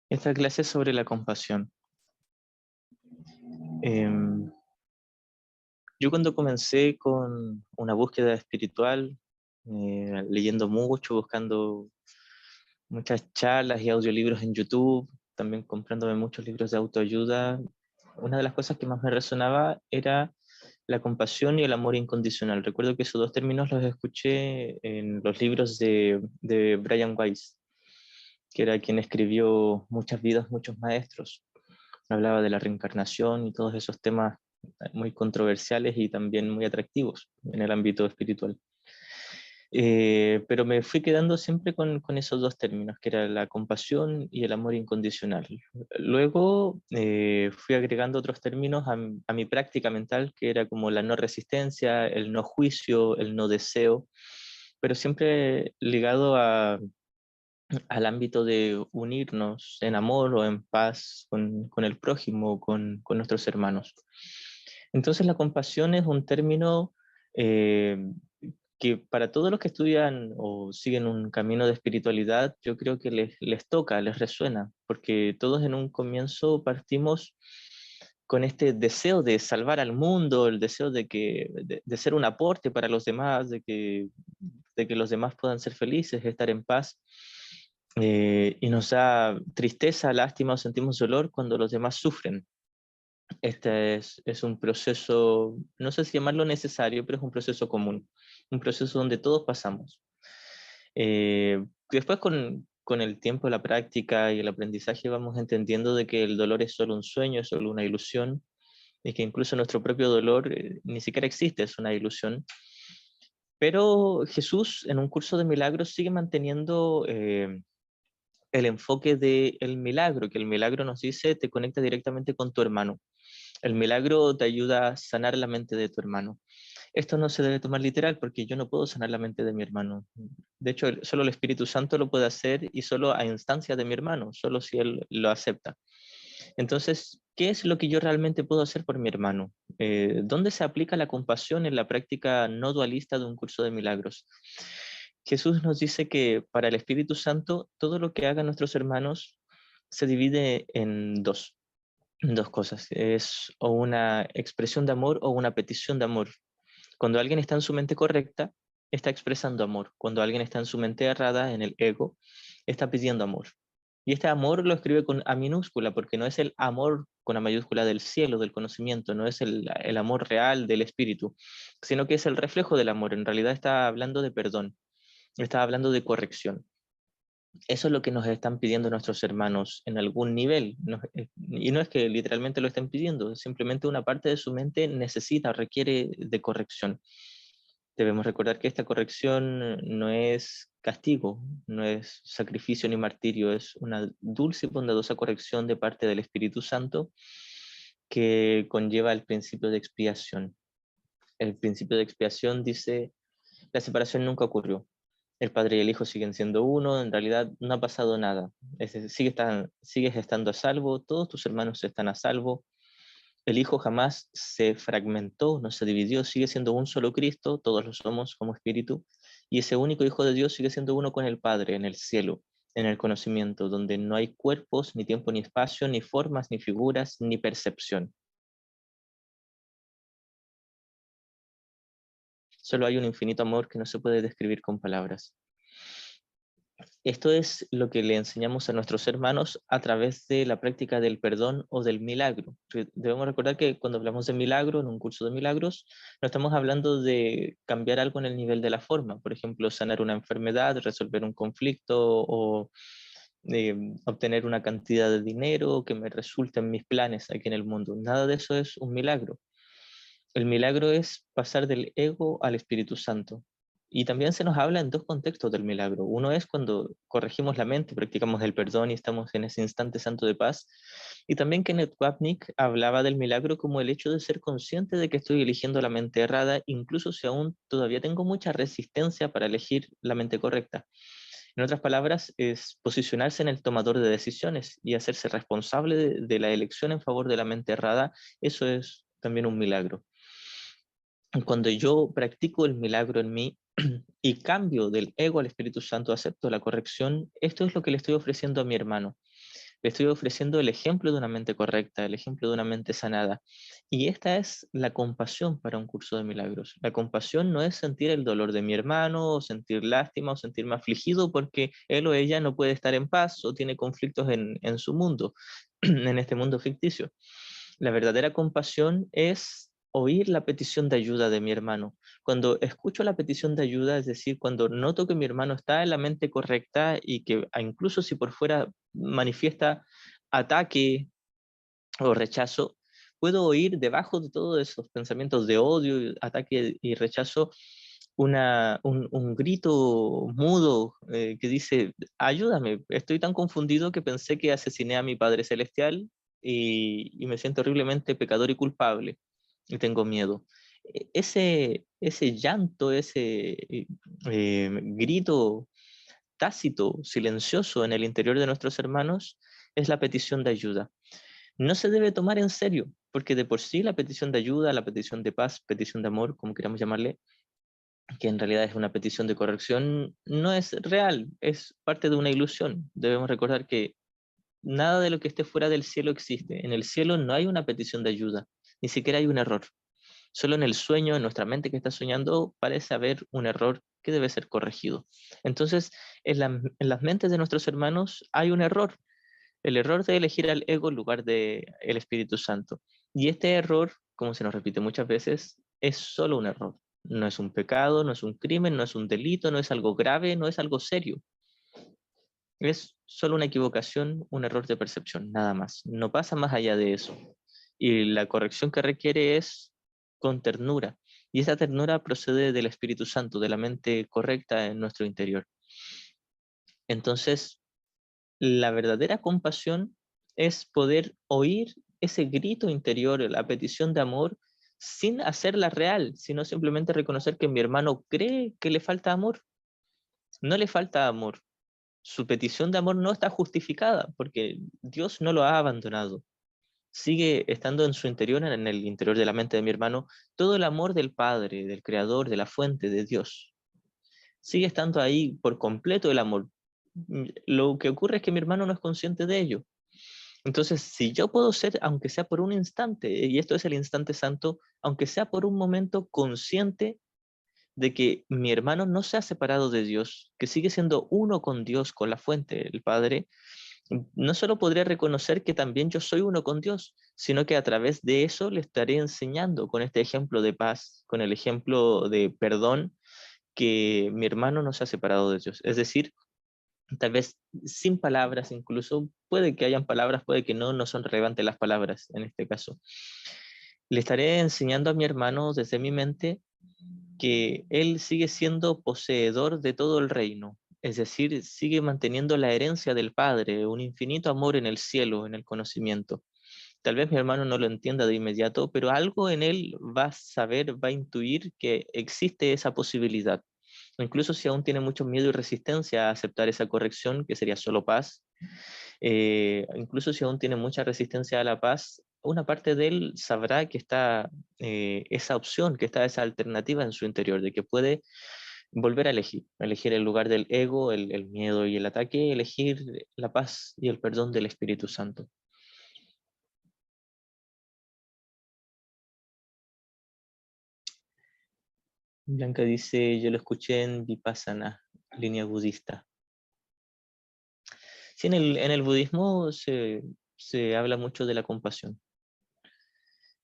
Esta clase es sobre la compasión. Em, yo cuando comencé con una búsqueda espiritual, leyendo mucho, buscando muchas charlas y audiolibros en YouTube, también comprándome muchos libros de autoayuda, una de las cosas que más me resonaba era la compasión y el amor incondicional. Recuerdo que esos dos términos los escuché en los libros de Brian Weiss, que era quien escribió Muchas vidas, muchos maestros. Hablaba de la reencarnación y todos esos temas muy controversiales y también muy atractivos en el ámbito espiritual. Pero me fui quedando siempre con esos dos términos, que era la compasión y el amor incondicional. Luego fui agregando otros términos a mi práctica mental, que era como la no resistencia, el no juicio, el no deseo, pero siempre ligado al ámbito de unirnos en amor o en paz con el prójimo, con nuestros hermanos. Entonces la compasión es un término eh, que para todos los que estudian o siguen un camino de espiritualidad, yo creo que les toca, les resuena, porque todos en un comienzo partimos con este deseo de salvar al mundo, el deseo de ser un aporte para los demás, de que los demás puedan ser felices, estar en paz. Y nos da tristeza, lástima o sentimos dolor cuando los demás sufren. Este es un proceso, no sé si llamarlo necesario, pero es un proceso común, un proceso donde todos pasamos. Después con el tiempo, la práctica y el aprendizaje vamos entendiendo de que el dolor es solo un sueño, es solo una ilusión, y que incluso nuestro propio dolor ni siquiera existe, es una ilusión. Pero Jesús en un curso de milagros sigue manteniendo el enfoque del milagro, que el milagro nos dice te conecta directamente con tu hermano. El milagro te ayuda a sanar la mente de tu hermano. Esto no se debe tomar literal porque yo no puedo sanar la mente de mi hermano. De hecho, solo el Espíritu Santo lo puede hacer y solo a instancia de mi hermano, solo si él lo acepta. Entonces, ¿qué es lo que yo realmente puedo hacer por mi hermano? ¿Dónde se aplica la compasión en la práctica no dualista de un curso de milagros? Jesús nos dice que para el Espíritu Santo todo lo que hagan nuestros hermanos se divide en dos cosas. Es o una expresión de amor o una petición de amor. Cuando alguien está en su mente correcta, está expresando amor. Cuando alguien está en su mente errada, en el ego, está pidiendo amor. Y este amor lo escribe con A minúscula, porque no es el amor con A mayúscula del cielo, del conocimiento, no es el amor real del espíritu, sino que es el reflejo del amor. En realidad está hablando de perdón, está hablando de corrección. Eso es lo que nos están pidiendo nuestros hermanos en algún nivel. Y no es que literalmente lo estén pidiendo, simplemente una parte de su mente necesita, requiere de corrección. Debemos recordar que esta corrección no es castigo, no es sacrificio ni martirio, es una dulce y bondadosa corrección de parte del Espíritu Santo que conlleva el principio de expiación. El principio de expiación dice, la separación nunca ocurrió. El padre y el hijo siguen siendo uno, en realidad no ha pasado nada. Es decir, sigues estando a salvo, todos tus hermanos están a salvo, el Hijo jamás se fragmentó, no se dividió, sigue siendo un solo Cristo, todos lo somos como espíritu, y ese único Hijo de Dios sigue siendo uno con el Padre, en el cielo, en el conocimiento, donde no hay cuerpos, ni tiempo, ni espacio, ni formas, ni figuras, ni percepción. Solo hay un infinito amor que no se puede describir con palabras. Esto es lo que le enseñamos a nuestros hermanos a través de la práctica del perdón o del milagro. Debemos recordar que cuando hablamos de milagro, en un curso de milagros, no estamos hablando de cambiar algo en el nivel de la forma, por ejemplo, sanar una enfermedad, resolver un conflicto o obtener una cantidad de dinero que me resulte en mis planes aquí en el mundo. Nada de eso es un milagro. El milagro es pasar del ego al Espíritu Santo. Y también se nos habla en dos contextos del milagro. Uno es cuando corregimos la mente, practicamos el perdón y estamos en ese instante santo de paz. Y también Kenneth Wapnick hablaba del milagro como el hecho de ser consciente de que estoy eligiendo la mente errada, incluso si aún todavía tengo mucha resistencia para elegir la mente correcta. En otras palabras, es posicionarse en el tomador de decisiones y hacerse responsable de la elección en favor de la mente errada. Eso es también un milagro. Cuando yo practico el milagro en mí y cambio del ego al Espíritu Santo, acepto la corrección, esto es lo que le estoy ofreciendo a mi hermano. Le estoy ofreciendo el ejemplo de una mente correcta, el ejemplo de una mente sanada. Y esta es la compasión para un curso de milagros. La compasión no es sentir el dolor de mi hermano, o sentir lástima, o sentirme afligido porque él o ella no puede estar en paz o tiene conflictos en su mundo, en este mundo ficticio. La verdadera compasión es oír la petición de ayuda de mi hermano. Cuando escucho la petición de ayuda, es decir, cuando noto que mi hermano está en la mente correcta y que incluso si por fuera manifiesta ataque o rechazo, puedo oír debajo de todos esos pensamientos de odio, ataque y rechazo un grito mudo que dice, ayúdame, estoy tan confundido que pensé que asesiné a mi Padre Celestial y me siento horriblemente pecador y culpable y tengo miedo. Ese llanto, ese grito tácito, silencioso en el interior de nuestros hermanos es la petición de ayuda. No se debe tomar en serio, porque de por sí la petición de ayuda, la petición de paz, petición de amor, como queramos llamarle, que en realidad es una petición de corrección, no es real, es parte de una ilusión. Debemos recordar que nada de lo que esté fuera del cielo existe. En el cielo no hay una petición de ayuda, ni siquiera hay un error. Solo en el sueño, en nuestra mente que está soñando, parece haber un error que debe ser corregido. Entonces, en las mentes de nuestros hermanos hay un error, el error de elegir al ego en lugar del Espíritu Santo. Y este error, como se nos repite muchas veces, es solo un error. No es un pecado, no es un crimen, no es un delito, no es algo grave, no es algo serio. Es solo una equivocación, un error de percepción, nada más. No pasa más allá de eso. Y la corrección que requiere es con ternura. Y esa ternura procede del Espíritu Santo, de la mente correcta en nuestro interior. Entonces, la verdadera compasión es poder oír ese grito interior, la petición de amor, sin hacerla real, sino simplemente reconocer que mi hermano cree que le falta amor. No le falta amor. Su petición de amor no está justificada porque Dios no lo ha abandonado. Sigue estando en su interior, en el interior de la mente de mi hermano, todo el amor del Padre, del Creador, de la fuente, de Dios. Sigue estando ahí por completo el amor. Lo que ocurre es que mi hermano no es consciente de ello. Entonces, si yo puedo ser, aunque sea por un instante, y esto es el instante santo, aunque sea por un momento consciente de que mi hermano no se ha separado de Dios, que sigue siendo uno con Dios, con la fuente, el Padre, no solo podré reconocer que también yo soy uno con Dios, sino que a través de eso le estaré enseñando con este ejemplo de paz, con el ejemplo de perdón, que mi hermano no se ha separado de Dios. Es decir, tal vez sin palabras incluso, puede que hayan palabras, puede que no, no son relevantes las palabras en este caso. Le estaré enseñando a mi hermano desde mi mente que él sigue siendo poseedor de todo el reino, es decir, sigue manteniendo la herencia del Padre, un infinito amor en el cielo, en el conocimiento. Tal vez mi hermano no lo entienda de inmediato, pero algo en él va a saber, va a intuir que existe esa posibilidad. Incluso si aún tiene mucho miedo y resistencia a aceptar esa corrección, que sería solo paz, incluso si aún tiene mucha resistencia a la paz, una parte de él sabrá que está esa opción, que está esa alternativa en su interior, de que puede volver a elegir el lugar del ego, el miedo y el ataque, elegir la paz y el perdón del Espíritu Santo. Blanca dice, yo lo escuché en Vipassana, línea budista. Sí, en el budismo se habla mucho de la compasión.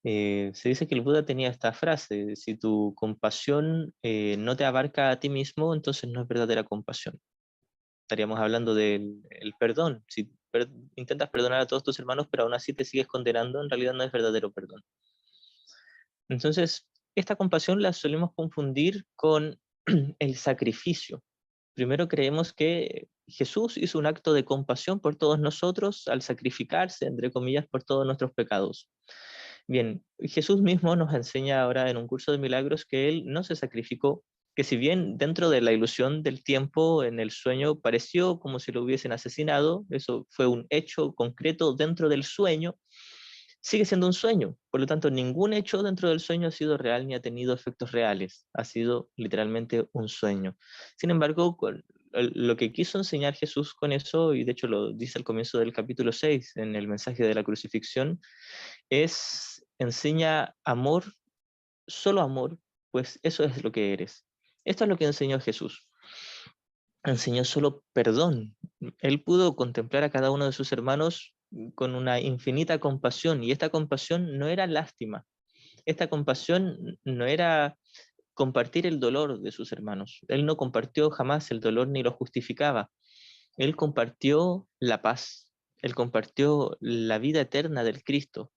Se dice que el Buda tenía esta frase, si tu compasión no te abarca a ti mismo, entonces no es verdadera compasión. Estaríamos hablando del el perdón. Si intentas perdonar a todos tus hermanos, pero aún así te sigues condenando, en realidad no es verdadero perdón. Entonces, esta compasión la solemos confundir con el sacrificio. Primero creemos que Jesús hizo un acto de compasión por todos nosotros al sacrificarse, entre comillas, por todos nuestros pecados. Bien, Jesús mismo nos enseña ahora en un curso de milagros que Él no se sacrificó, que si bien dentro de la ilusión del tiempo, en el sueño, pareció como si lo hubiesen asesinado, eso fue un hecho concreto dentro del sueño, sigue siendo un sueño. Por lo tanto, ningún hecho dentro del sueño ha sido real ni ha tenido efectos reales. Ha sido literalmente un sueño. Sin embargo, lo que quiso enseñar Jesús con eso, y de hecho lo dice al comienzo del capítulo 6, en el mensaje de la crucifixión, enseña amor, solo amor, pues eso es lo que eres. Esto es lo que enseñó Jesús. Enseñó solo perdón. Él pudo contemplar a cada uno de sus hermanos con una infinita compasión, y esta compasión no era lástima. Esta compasión no era compartir el dolor de sus hermanos. Él no compartió jamás el dolor ni lo justificaba. Él compartió la paz. Él compartió la vida eterna del Cristo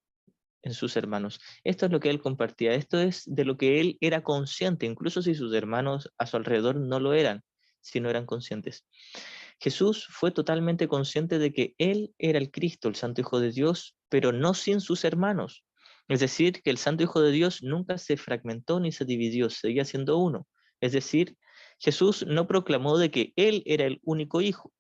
en sus hermanos. Esto es lo que él compartía. Esto es de lo que él era consciente, incluso si sus hermanos a su alrededor no lo eran, si no eran conscientes. Jesús fue totalmente consciente de que él era el Cristo, el Santo Hijo de Dios, pero no sin sus hermanos. Es decir, que el Santo Hijo de Dios nunca se fragmentó ni se dividió, seguía siendo uno. Es decir, Jesús no proclamó de que él era el único hijo,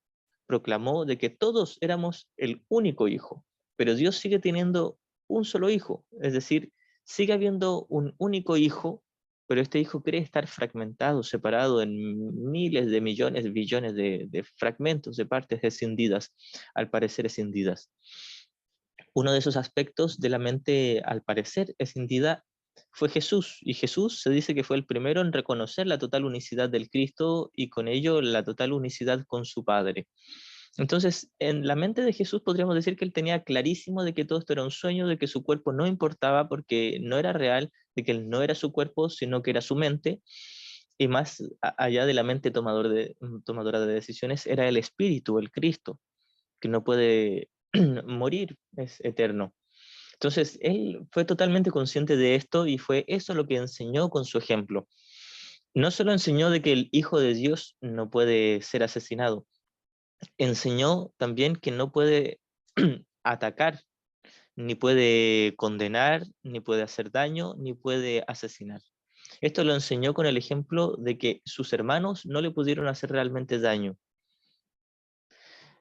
proclamó de que todos éramos el único hijo, pero Dios sigue teniendo un solo hijo, es decir, sigue habiendo un único hijo, pero este hijo cree estar fragmentado, separado en miles de millones, billones de fragmentos, de partes escindidas, al parecer escindidas. Uno de esos aspectos de la mente, al parecer escindida, fue Jesús, y Jesús se dice que fue el primero en reconocer la total unicidad del Cristo y con ello la total unicidad con su Padre. Entonces, en la mente de Jesús podríamos decir que él tenía clarísimo de que todo esto era un sueño, de que su cuerpo no importaba porque no era real, de que él no era su cuerpo, sino que era su mente, y más allá de la mente tomadora de decisiones, era el Espíritu, el Cristo, que no puede morir, es eterno. Entonces, él fue totalmente consciente de esto y fue eso lo que enseñó con su ejemplo. No solo enseñó de que el Hijo de Dios no puede ser asesinado, enseñó también que no puede atacar, ni puede condenar, ni puede hacer daño, ni puede asesinar. Esto lo enseñó con el ejemplo de que sus hermanos no le pudieron hacer realmente daño.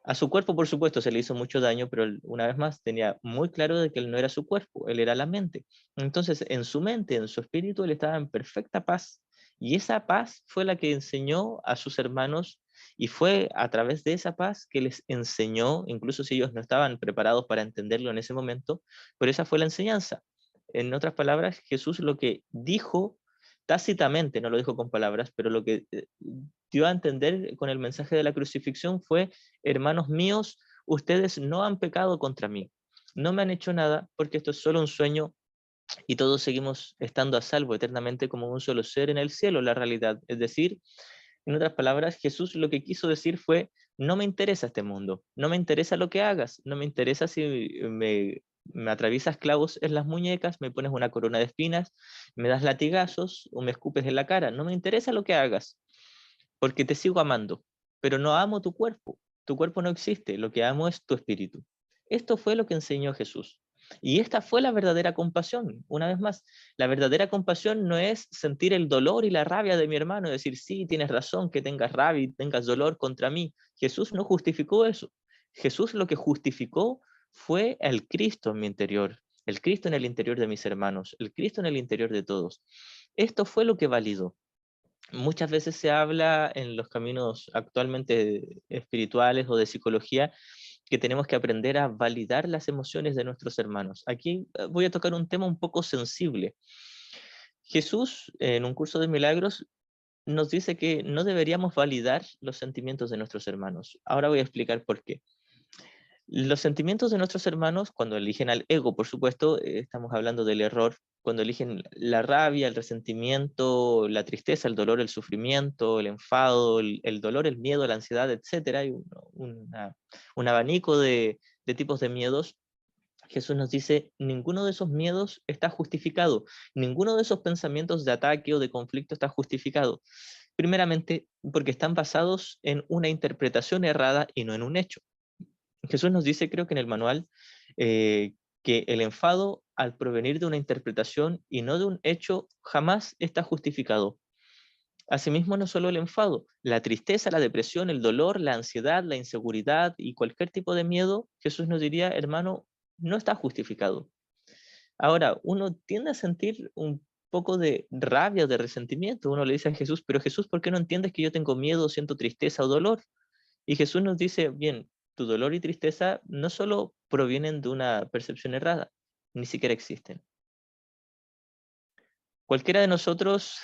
A su cuerpo, por supuesto, se le hizo mucho daño, pero él, una vez más, tenía muy claro de que él no era su cuerpo, él era la mente. Entonces, en su mente, en su espíritu, él estaba en perfecta paz. Y esa paz fue la que enseñó a sus hermanos, y fue a través de esa paz que les enseñó, incluso si ellos no estaban preparados para entenderlo en ese momento, pero esa fue la enseñanza. En otras palabras, Jesús lo que dijo tácitamente, no lo dijo con palabras, pero lo que dio a entender con el mensaje de la crucifixión fue: hermanos míos, ustedes no han pecado contra mí, no me han hecho nada, porque esto es solo un sueño y todos seguimos estando a salvo eternamente como un solo ser en el cielo, la realidad. Es decir, en otras palabras, Jesús lo que quiso decir fue: no me interesa este mundo, no me interesa lo que hagas, no me interesa si me atraviesas clavos en las muñecas, me pones una corona de espinas, me das latigazos o me escupes en la cara, no me interesa lo que hagas, porque te sigo amando, pero no amo tu cuerpo no existe, lo que amo es tu espíritu. Esto fue lo que enseñó Jesús. Y esta fue la verdadera compasión. Una vez más, la verdadera compasión no es sentir el dolor y la rabia de mi hermano, decir, sí, tienes razón que tengas rabia y tengas dolor contra mí. Jesús no justificó eso. Jesús lo que justificó fue el Cristo en mi interior, el Cristo en el interior de mis hermanos, el Cristo en el interior de todos. Esto fue lo que validó. Muchas veces se habla en los caminos actualmente espirituales o de psicología que tenemos que aprender a validar las emociones de nuestros hermanos. Aquí voy a tocar un tema un poco sensible. Jesús, en un curso de milagros, nos dice que no deberíamos validar los sentimientos de nuestros hermanos. Ahora voy a explicar por qué. Los sentimientos de nuestros hermanos, cuando eligen al ego, por supuesto, estamos hablando del error, cuando eligen la rabia, el resentimiento, la tristeza, el dolor, el sufrimiento, el enfado, el dolor, el miedo, la ansiedad, etc. Hay un abanico de tipos de miedos. Jesús nos dice: ninguno de esos miedos está justificado, ninguno de esos pensamientos de ataque o de conflicto está justificado. Primeramente, porque están basados en una interpretación errada y no en un hecho. Jesús nos dice, creo que en el manual, que el enfado, al provenir de una interpretación y no de un hecho, jamás está justificado. Asimismo, no solo el enfado, la tristeza, la depresión, el dolor, la ansiedad, la inseguridad y cualquier tipo de miedo, Jesús nos diría, hermano, no está justificado. Ahora, uno tiende a sentir un poco de rabia o de resentimiento. Uno le dice a Jesús, pero Jesús, ¿por qué no entiendes que yo tengo miedo, siento tristeza o dolor? Y Jesús nos dice, bien, tu dolor y tristeza no solo provienen de una percepción errada, ni siquiera existen. Cualquiera de nosotros,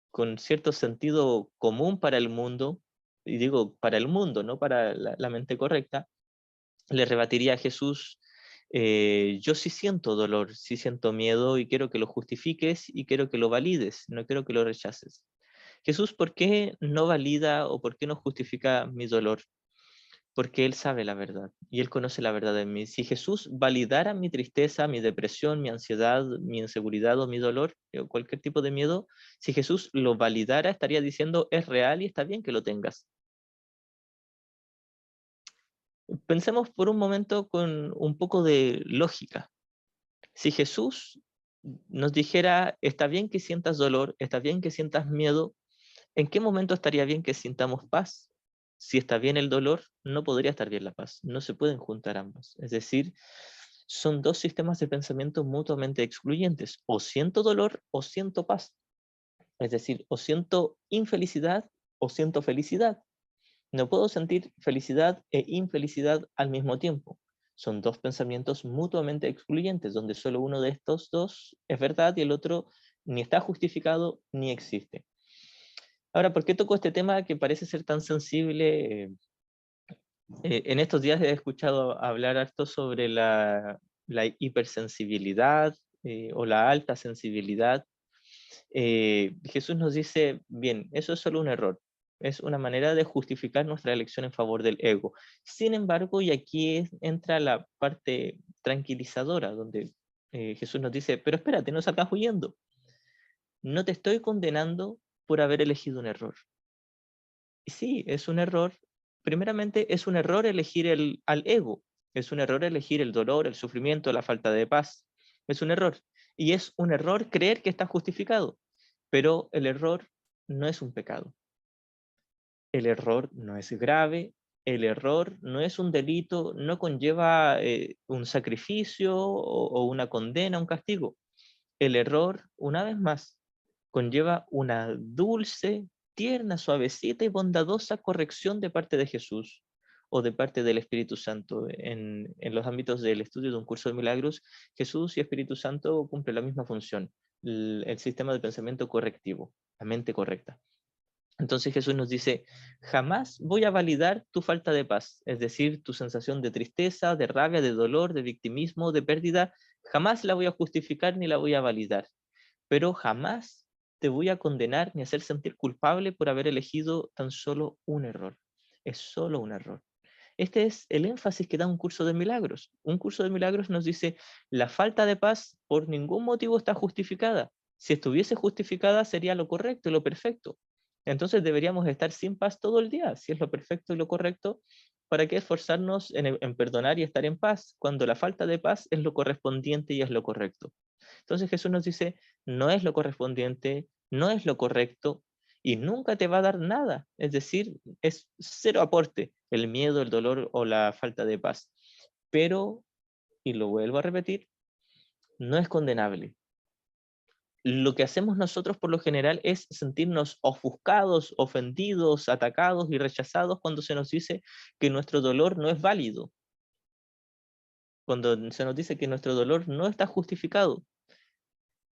con cierto sentido común para el mundo, y digo para el mundo, no para la mente correcta, le rebatiría a Jesús, yo sí siento dolor, sí siento miedo y quiero que lo justifiques y quiero que lo valides, no quiero que lo rechaces. Jesús, ¿por qué no valida o por qué no justifica mi dolor? Porque Él sabe la verdad y Él conoce la verdad en mí. Si Jesús validara mi tristeza, mi depresión, mi ansiedad, mi inseguridad o mi dolor, o cualquier tipo de miedo, si Jesús lo validara, estaría diciendo, es real y está bien que lo tengas. Pensemos por un momento con un poco de lógica. Si Jesús nos dijera, está bien que sientas dolor, está bien que sientas miedo, ¿en qué momento estaría bien que sintamos paz? Si está bien el dolor, no podría estar bien la paz. No se pueden juntar ambos. Es decir, son dos sistemas de pensamiento mutuamente excluyentes. O siento dolor o siento paz. Es decir, o siento infelicidad o siento felicidad. No puedo sentir felicidad e infelicidad al mismo tiempo. Son dos pensamientos mutuamente excluyentes, donde solo uno de estos dos es verdad y el otro ni está justificado ni existe. Ahora, ¿por qué toco este tema que parece ser tan sensible? En estos días he escuchado hablar harto sobre la hipersensibilidad o la alta sensibilidad. Jesús nos dice, bien, eso es solo un error. Es una manera de justificar nuestra elección en favor del ego. Sin embargo, y aquí entra la parte tranquilizadora, donde Jesús nos dice, pero espérate, no salgas huyendo. No te estoy condenando por haber elegido un error. Y sí, es un error. Primeramente, es un error elegir al ego. Es un error elegir el dolor, el sufrimiento, la falta de paz. Es un error. Y es un error creer que está justificado. Pero el error no es un pecado. El error no es grave. El error no es un delito, no conlleva un sacrificio o una condena, un castigo. El error, una vez más, conlleva una dulce, tierna, suavecita y bondadosa corrección de parte de Jesús o de parte del Espíritu Santo. En los ámbitos del estudio de un curso de milagros, Jesús y Espíritu Santo cumplen la misma función, el sistema de pensamiento correctivo, la mente correcta. Entonces Jesús nos dice, jamás voy a validar tu falta de paz, es decir, tu sensación de tristeza, de rabia, de dolor, de victimismo, de pérdida, jamás la voy a justificar ni la voy a validar, pero jamás te voy a condenar ni hacer sentir culpable por haber elegido tan solo un error. Es solo un error. Este es el énfasis que da un curso de milagros. Un curso de milagros nos dice, la falta de paz por ningún motivo está justificada. Si estuviese justificada sería lo correcto y lo perfecto. Entonces deberíamos estar sin paz todo el día, si es lo perfecto y lo correcto. ¿Para qué esforzarnos en perdonar y estar en paz cuando la falta de paz es lo correspondiente y es lo correcto? Entonces Jesús nos dice, no es lo correspondiente, no es lo correcto y nunca te va a dar nada. Es decir, es cero aporte el miedo, el dolor o la falta de paz. Pero, y lo vuelvo a repetir, no es condenable. Lo que hacemos nosotros por lo general es sentirnos ofuscados, ofendidos, atacados y rechazados cuando se nos dice que nuestro dolor no es válido, cuando se nos dice que nuestro dolor no está justificado.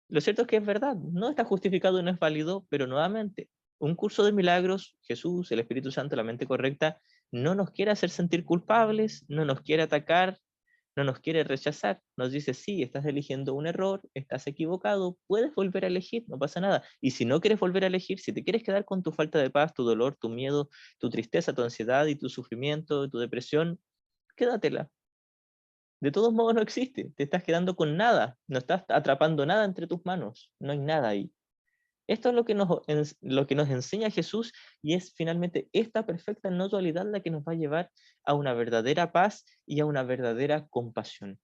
Lo cierto es que es verdad, no está justificado y no es válido, pero nuevamente, un curso de milagros, Jesús, el Espíritu Santo, la mente correcta, no nos quiere hacer sentir culpables, no nos quiere atacar, no nos quiere rechazar. Nos dice, sí, estás eligiendo un error, estás equivocado, puedes volver a elegir, no pasa nada. Y si no quieres volver a elegir, si te quieres quedar con tu falta de paz, tu dolor, tu miedo, tu tristeza, tu ansiedad y tu sufrimiento, tu depresión, quédatela. De todos modos no existe, te estás quedando con nada, no estás atrapando nada entre tus manos, no hay nada ahí. Esto es lo que nos enseña Jesús y es finalmente esta perfecta no dualidad la que nos va a llevar a una verdadera paz y a una verdadera compasión.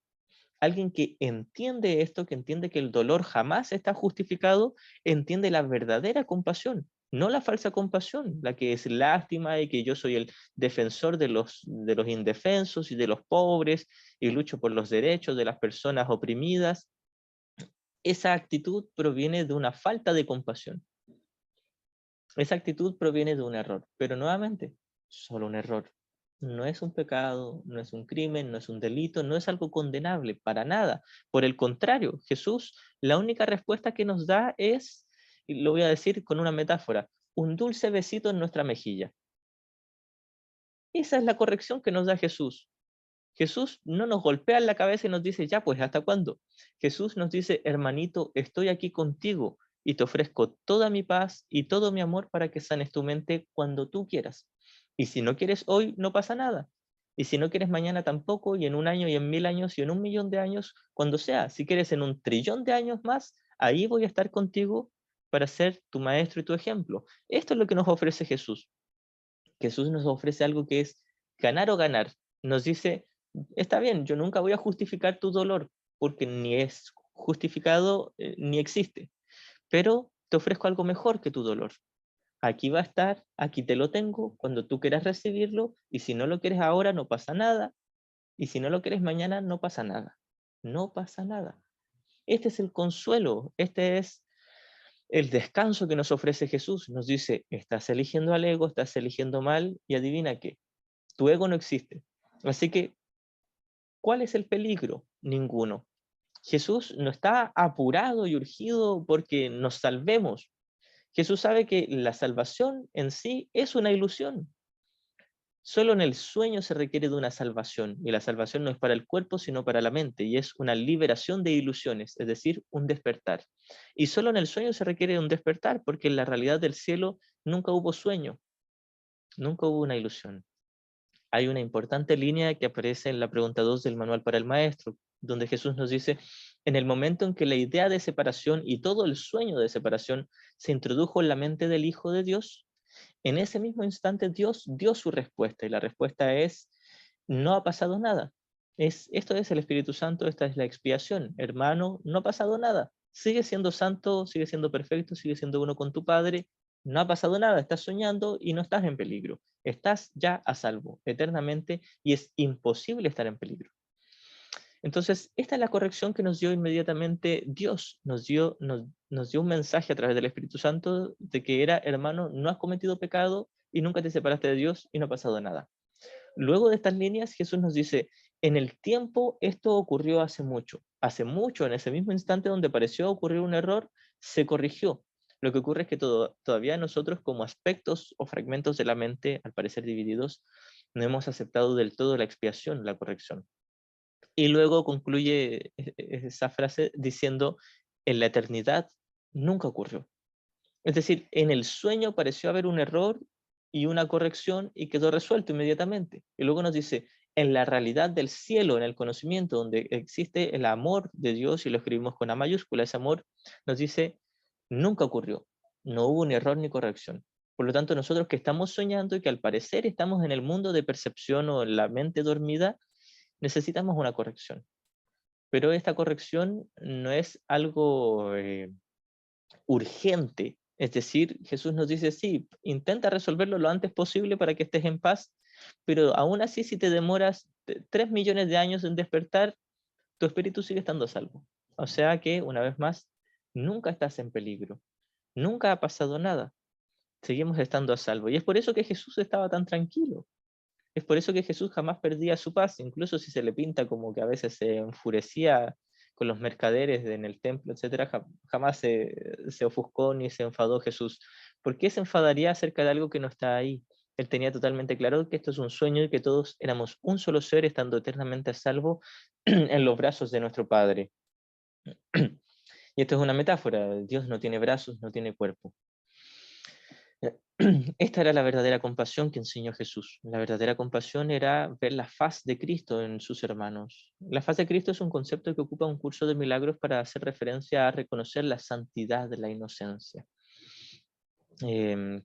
Alguien que entiende esto, que entiende que el dolor jamás está justificado, entiende la verdadera compasión, no la falsa compasión, la que es lástima y que yo soy el defensor de los indefensos y de los pobres y lucho por los derechos de las personas oprimidas. esa actitud proviene de una falta de compasión. Esa actitud proviene de un error, pero nuevamente, solo un error. No es un pecado, no es un crimen, no es un delito, no es algo condenable, para nada. Por el contrario, Jesús, la única respuesta que nos da es, y lo voy a decir con una metáfora, un dulce besito en nuestra mejilla. Esa es la corrección que nos da Jesús. Jesús no nos golpea en la cabeza y nos dice, ya pues, ¿hasta cuándo? Jesús nos dice, hermanito, estoy aquí contigo y te ofrezco toda mi paz y todo mi amor para que sanes tu mente cuando tú quieras. Y si no quieres hoy, no pasa nada. Y si no quieres mañana tampoco, y en un año, y en 1000 años, y en 1 millón de años, cuando sea. Si quieres en 1 trillón de años más, ahí voy a estar contigo para ser tu maestro y tu ejemplo. Esto es lo que nos ofrece Jesús. Jesús nos ofrece algo que es ganar o ganar. Nos dice, está bien, yo nunca voy a justificar tu dolor, porque ni es justificado ni existe, pero te ofrezco algo mejor que tu dolor. Aquí va a estar, aquí te lo tengo, cuando tú quieras recibirlo, y si no lo quieres ahora, no pasa nada, y si no lo quieres mañana, no pasa nada. No pasa nada. Este es el consuelo, este es el descanso que nos ofrece Jesús. Nos dice, estás eligiendo al ego, estás eligiendo mal, y adivina qué, tu ego no existe. Así que, ¿cuál es el peligro? Ninguno. Jesús no está apurado y urgido porque nos salvemos. Jesús sabe que la salvación en sí es una ilusión. Solo en el sueño se requiere de una salvación, y la salvación no es para el cuerpo, sino para la mente, y es una liberación de ilusiones, es decir, un despertar. Y solo en el sueño se requiere de un despertar, porque en la realidad del cielo nunca hubo sueño, nunca hubo una ilusión. Hay una importante línea que aparece en la pregunta 2 del Manual para el Maestro, donde Jesús nos dice, en el momento en que la idea de separación y todo el sueño de separación se introdujo en la mente del Hijo de Dios, en ese mismo instante Dios dio su respuesta, y la respuesta es, no ha pasado nada. Esto es el Espíritu Santo, esta es la expiación. Hermano, no ha pasado nada. Sigue siendo santo, sigue siendo perfecto, sigue siendo uno con tu Padre. No ha pasado nada, estás soñando y no estás en peligro. Estás ya a salvo eternamente y es imposible estar en peligro. Entonces, esta es la corrección que nos dio inmediatamente Dios. Nos dio un mensaje a través del Espíritu Santo de que era, hermano, no has cometido pecado y nunca te separaste de Dios y no ha pasado nada. Luego de estas líneas, Jesús nos dice, en el tiempo esto ocurrió hace mucho, en ese mismo instante donde pareció ocurrir un error, se corrigió. Lo que ocurre es que todavía nosotros como aspectos o fragmentos de la mente, al parecer divididos, no hemos aceptado del todo la expiación, la corrección. Y luego concluye esa frase diciendo, en la eternidad nunca ocurrió. Es decir, en el sueño pareció haber un error y una corrección y quedó resuelto inmediatamente. Y luego nos dice, en la realidad del cielo, en el conocimiento donde existe el amor de Dios, y lo escribimos con A mayúscula, ese amor, nos dice, nunca ocurrió, no hubo ni error ni corrección. Por lo tanto, nosotros que estamos soñando y que al parecer estamos en el mundo de percepción o en la mente dormida, necesitamos una corrección. Pero esta corrección no es algo urgente. Es decir, Jesús nos dice, sí, intenta resolverlo lo antes posible para que estés en paz, pero aún así si te demoras 3 millones de años en despertar, tu espíritu sigue estando a salvo. O sea que, una vez más, nunca estás en peligro, nunca ha pasado nada, seguimos estando a salvo. Y es por eso que Jesús estaba tan tranquilo. Es por eso que Jesús jamás perdía su paz, incluso si se le pinta como que a veces se enfurecía con los mercaderes en el templo, etcétera, jamás se ofuscó ni se enfadó Jesús. ¿Por qué se enfadaría acerca de algo que no está ahí? Él tenía totalmente claro que esto es un sueño y que todos éramos un solo ser estando eternamente a salvo en los brazos de nuestro Padre. Y esto es una metáfora, Dios no tiene brazos, no tiene cuerpo. Esta era la verdadera compasión que enseñó Jesús. La verdadera compasión era ver la faz de Cristo en sus hermanos. La faz de Cristo es un concepto que ocupa un curso de milagros para hacer referencia a reconocer la santidad de la inocencia.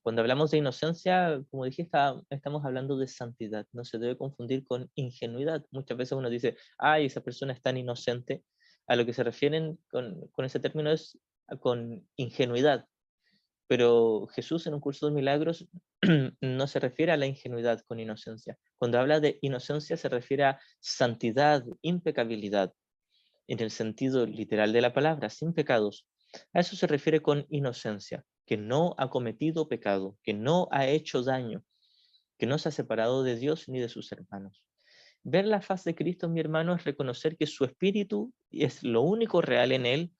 Cuando hablamos de inocencia, como dije, estamos hablando de santidad. No se debe confundir con ingenuidad. Muchas veces uno dice, ay, esa persona es tan inocente. A lo que se refieren con ese término es con ingenuidad. Pero Jesús en un curso de milagros no se refiere a la ingenuidad con inocencia. Cuando habla de inocencia se refiere a santidad, impecabilidad. en el sentido literal de la palabra, sin pecados. A eso se refiere con inocencia, que no ha cometido pecado, que no ha hecho daño, que no se ha separado de Dios ni de sus hermanos. Ver la faz de Cristo, mi hermano, es reconocer que su espíritu es lo único real en él,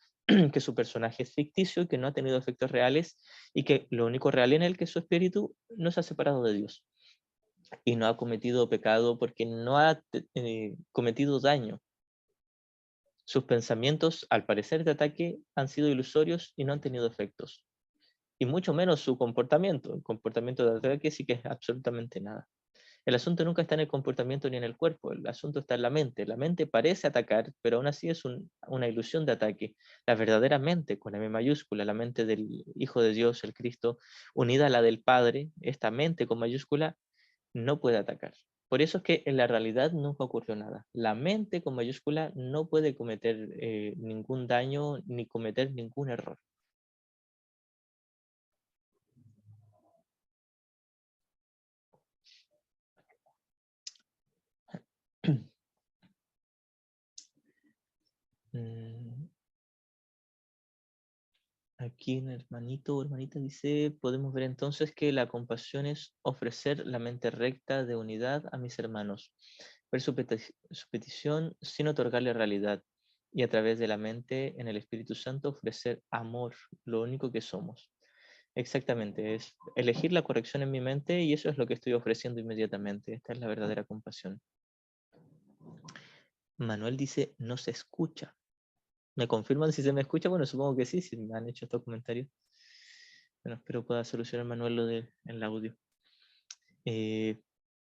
que su personaje es ficticio y que no ha tenido efectos reales, y que lo único real en él, que su espíritu, no se ha separado de Dios y no ha cometido pecado porque no ha cometido daño. Sus pensamientos, al parecer de ataque, han sido ilusorios y no han tenido efectos. Y mucho menos su comportamiento. El comportamiento de ataque sí que es absolutamente nada. El asunto nunca está en el comportamiento ni en el cuerpo, el asunto está en la mente. La mente parece atacar, pero aún así es una ilusión de ataque. La verdadera mente, con M mayúscula, la mente del Hijo de Dios, el Cristo, unida a la del Padre, esta mente con mayúscula, no puede atacar. Por eso es que en la realidad nunca ocurrió nada. La mente con mayúscula no puede cometer ningún daño ni cometer ningún error. Mm, Aquí un hermanito o hermanita dice, podemos ver entonces que la compasión es ofrecer la mente recta de unidad a mis hermanos, ver su petición sin otorgarle realidad y a través de la mente en el Espíritu Santo ofrecer amor, lo único que somos. Exactamente, es elegir la corrección en mi mente y eso es lo que estoy ofreciendo inmediatamente. Esta es la verdadera compasión. Manuel dice, no se escucha. ¿Me confirman si se me escucha? Bueno, supongo que sí, si me han hecho estos comentarios. Bueno, espero pueda solucionar Manuel lo del audio. Eh,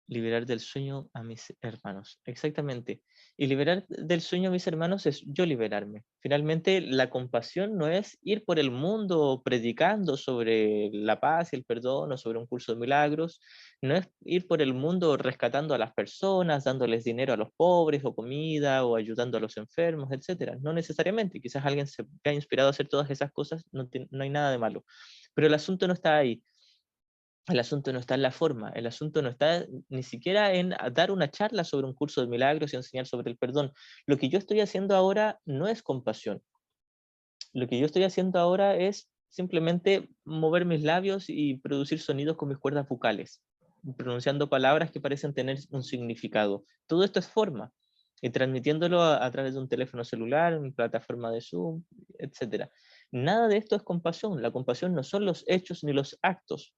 Liberar del sueño a mis hermanos. Exactamente. Y liberar del sueño a mis hermanos es yo liberarme. Finalmente, la compasión no es ir por el mundo predicando sobre la paz y el perdón o sobre un curso de milagros. No es ir por el mundo rescatando a las personas, dándoles dinero a los pobres o comida o ayudando a los enfermos, etcétera. No necesariamente. Quizás alguien se ha inspirado a hacer todas esas cosas, no hay nada de malo. Pero el asunto no está ahí. El asunto no está en la forma, el asunto no está ni siquiera en dar una charla sobre un curso de milagros y enseñar sobre el perdón. Lo que yo estoy haciendo ahora no es compasión. Lo que yo estoy haciendo ahora es simplemente mover mis labios y producir sonidos con mis cuerdas vocales, pronunciando palabras que parecen tener un significado. Todo esto es forma y transmitiéndolo a través de un teléfono celular, una plataforma de Zoom, etc. Nada de esto es compasión. La compasión no son los hechos ni los actos.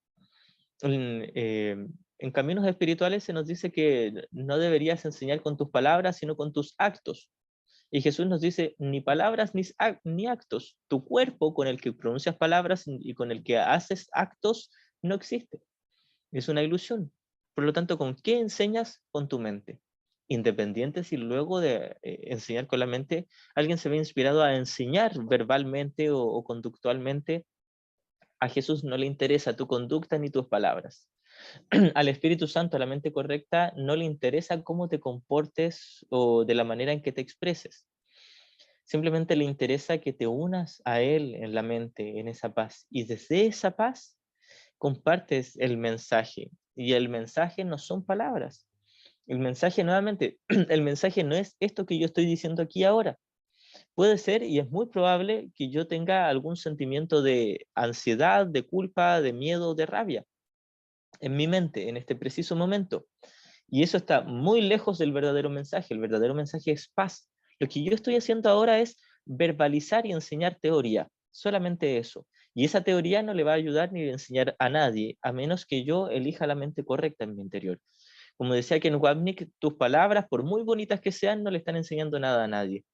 En caminos espirituales se nos dice que no deberías enseñar con tus palabras, sino con tus actos. Y Jesús nos dice, ni palabras ni actos. Tu cuerpo con el que pronuncias palabras y con el que haces actos no existe. Es una ilusión. Por lo tanto, ¿con qué enseñas? Con tu mente. Independiente si luego de enseñar con la mente, alguien se ve inspirado a enseñar verbalmente o conductualmente, a Jesús no le interesa tu conducta ni tus palabras. Al Espíritu Santo, a la mente correcta, no le interesa cómo te comportes o de la manera en que te expreses. Simplemente le interesa que te unas a Él en la mente, en esa paz. Y desde esa paz compartes el mensaje. Y el mensaje no son palabras. El mensaje, nuevamente, el mensaje no es esto que yo estoy diciendo aquí ahora. Puede ser, y es muy probable, que yo tenga algún sentimiento de ansiedad, de culpa, de miedo, de rabia en mi mente en este preciso momento. Y eso está muy lejos del verdadero mensaje. El verdadero mensaje es paz. Lo que yo estoy haciendo ahora es verbalizar y enseñar teoría, solamente eso. Y esa teoría no le va a ayudar ni a enseñar a nadie, a menos que yo elija la mente correcta en mi interior. Como decía Ken Wapnick, tus palabras, por muy bonitas que sean, no le están enseñando nada a nadie.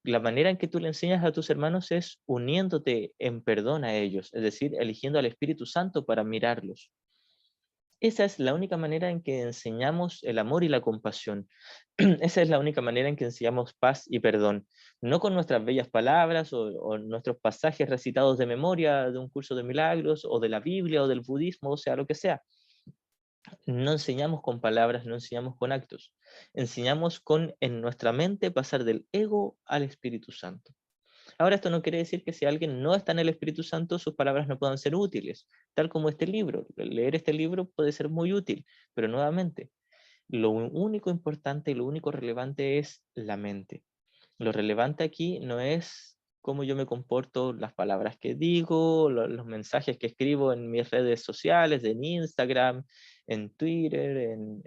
La manera en que tú le enseñas a tus hermanos es uniéndote en perdón a ellos, es decir, eligiendo al Espíritu Santo para mirarlos. Esa es la única manera en que enseñamos el amor y la compasión. Esa es la única manera en que enseñamos paz y perdón. No con nuestras bellas palabras o nuestros pasajes recitados de memoria de un curso de milagros o de la Biblia o del budismo, o sea, lo que sea. No enseñamos con palabras, no enseñamos con actos. Enseñamos con en nuestra mente pasar del ego al Espíritu Santo. Ahora, esto no quiere decir que si alguien no está en el Espíritu Santo, sus palabras no puedan ser útiles, tal como este libro. Leer este libro puede ser muy útil, pero nuevamente, lo único importante y lo único relevante es la mente. Lo relevante aquí no es cómo yo me comporto, las palabras que digo, los mensajes que escribo en mis redes sociales, en Instagram, en Twitter, en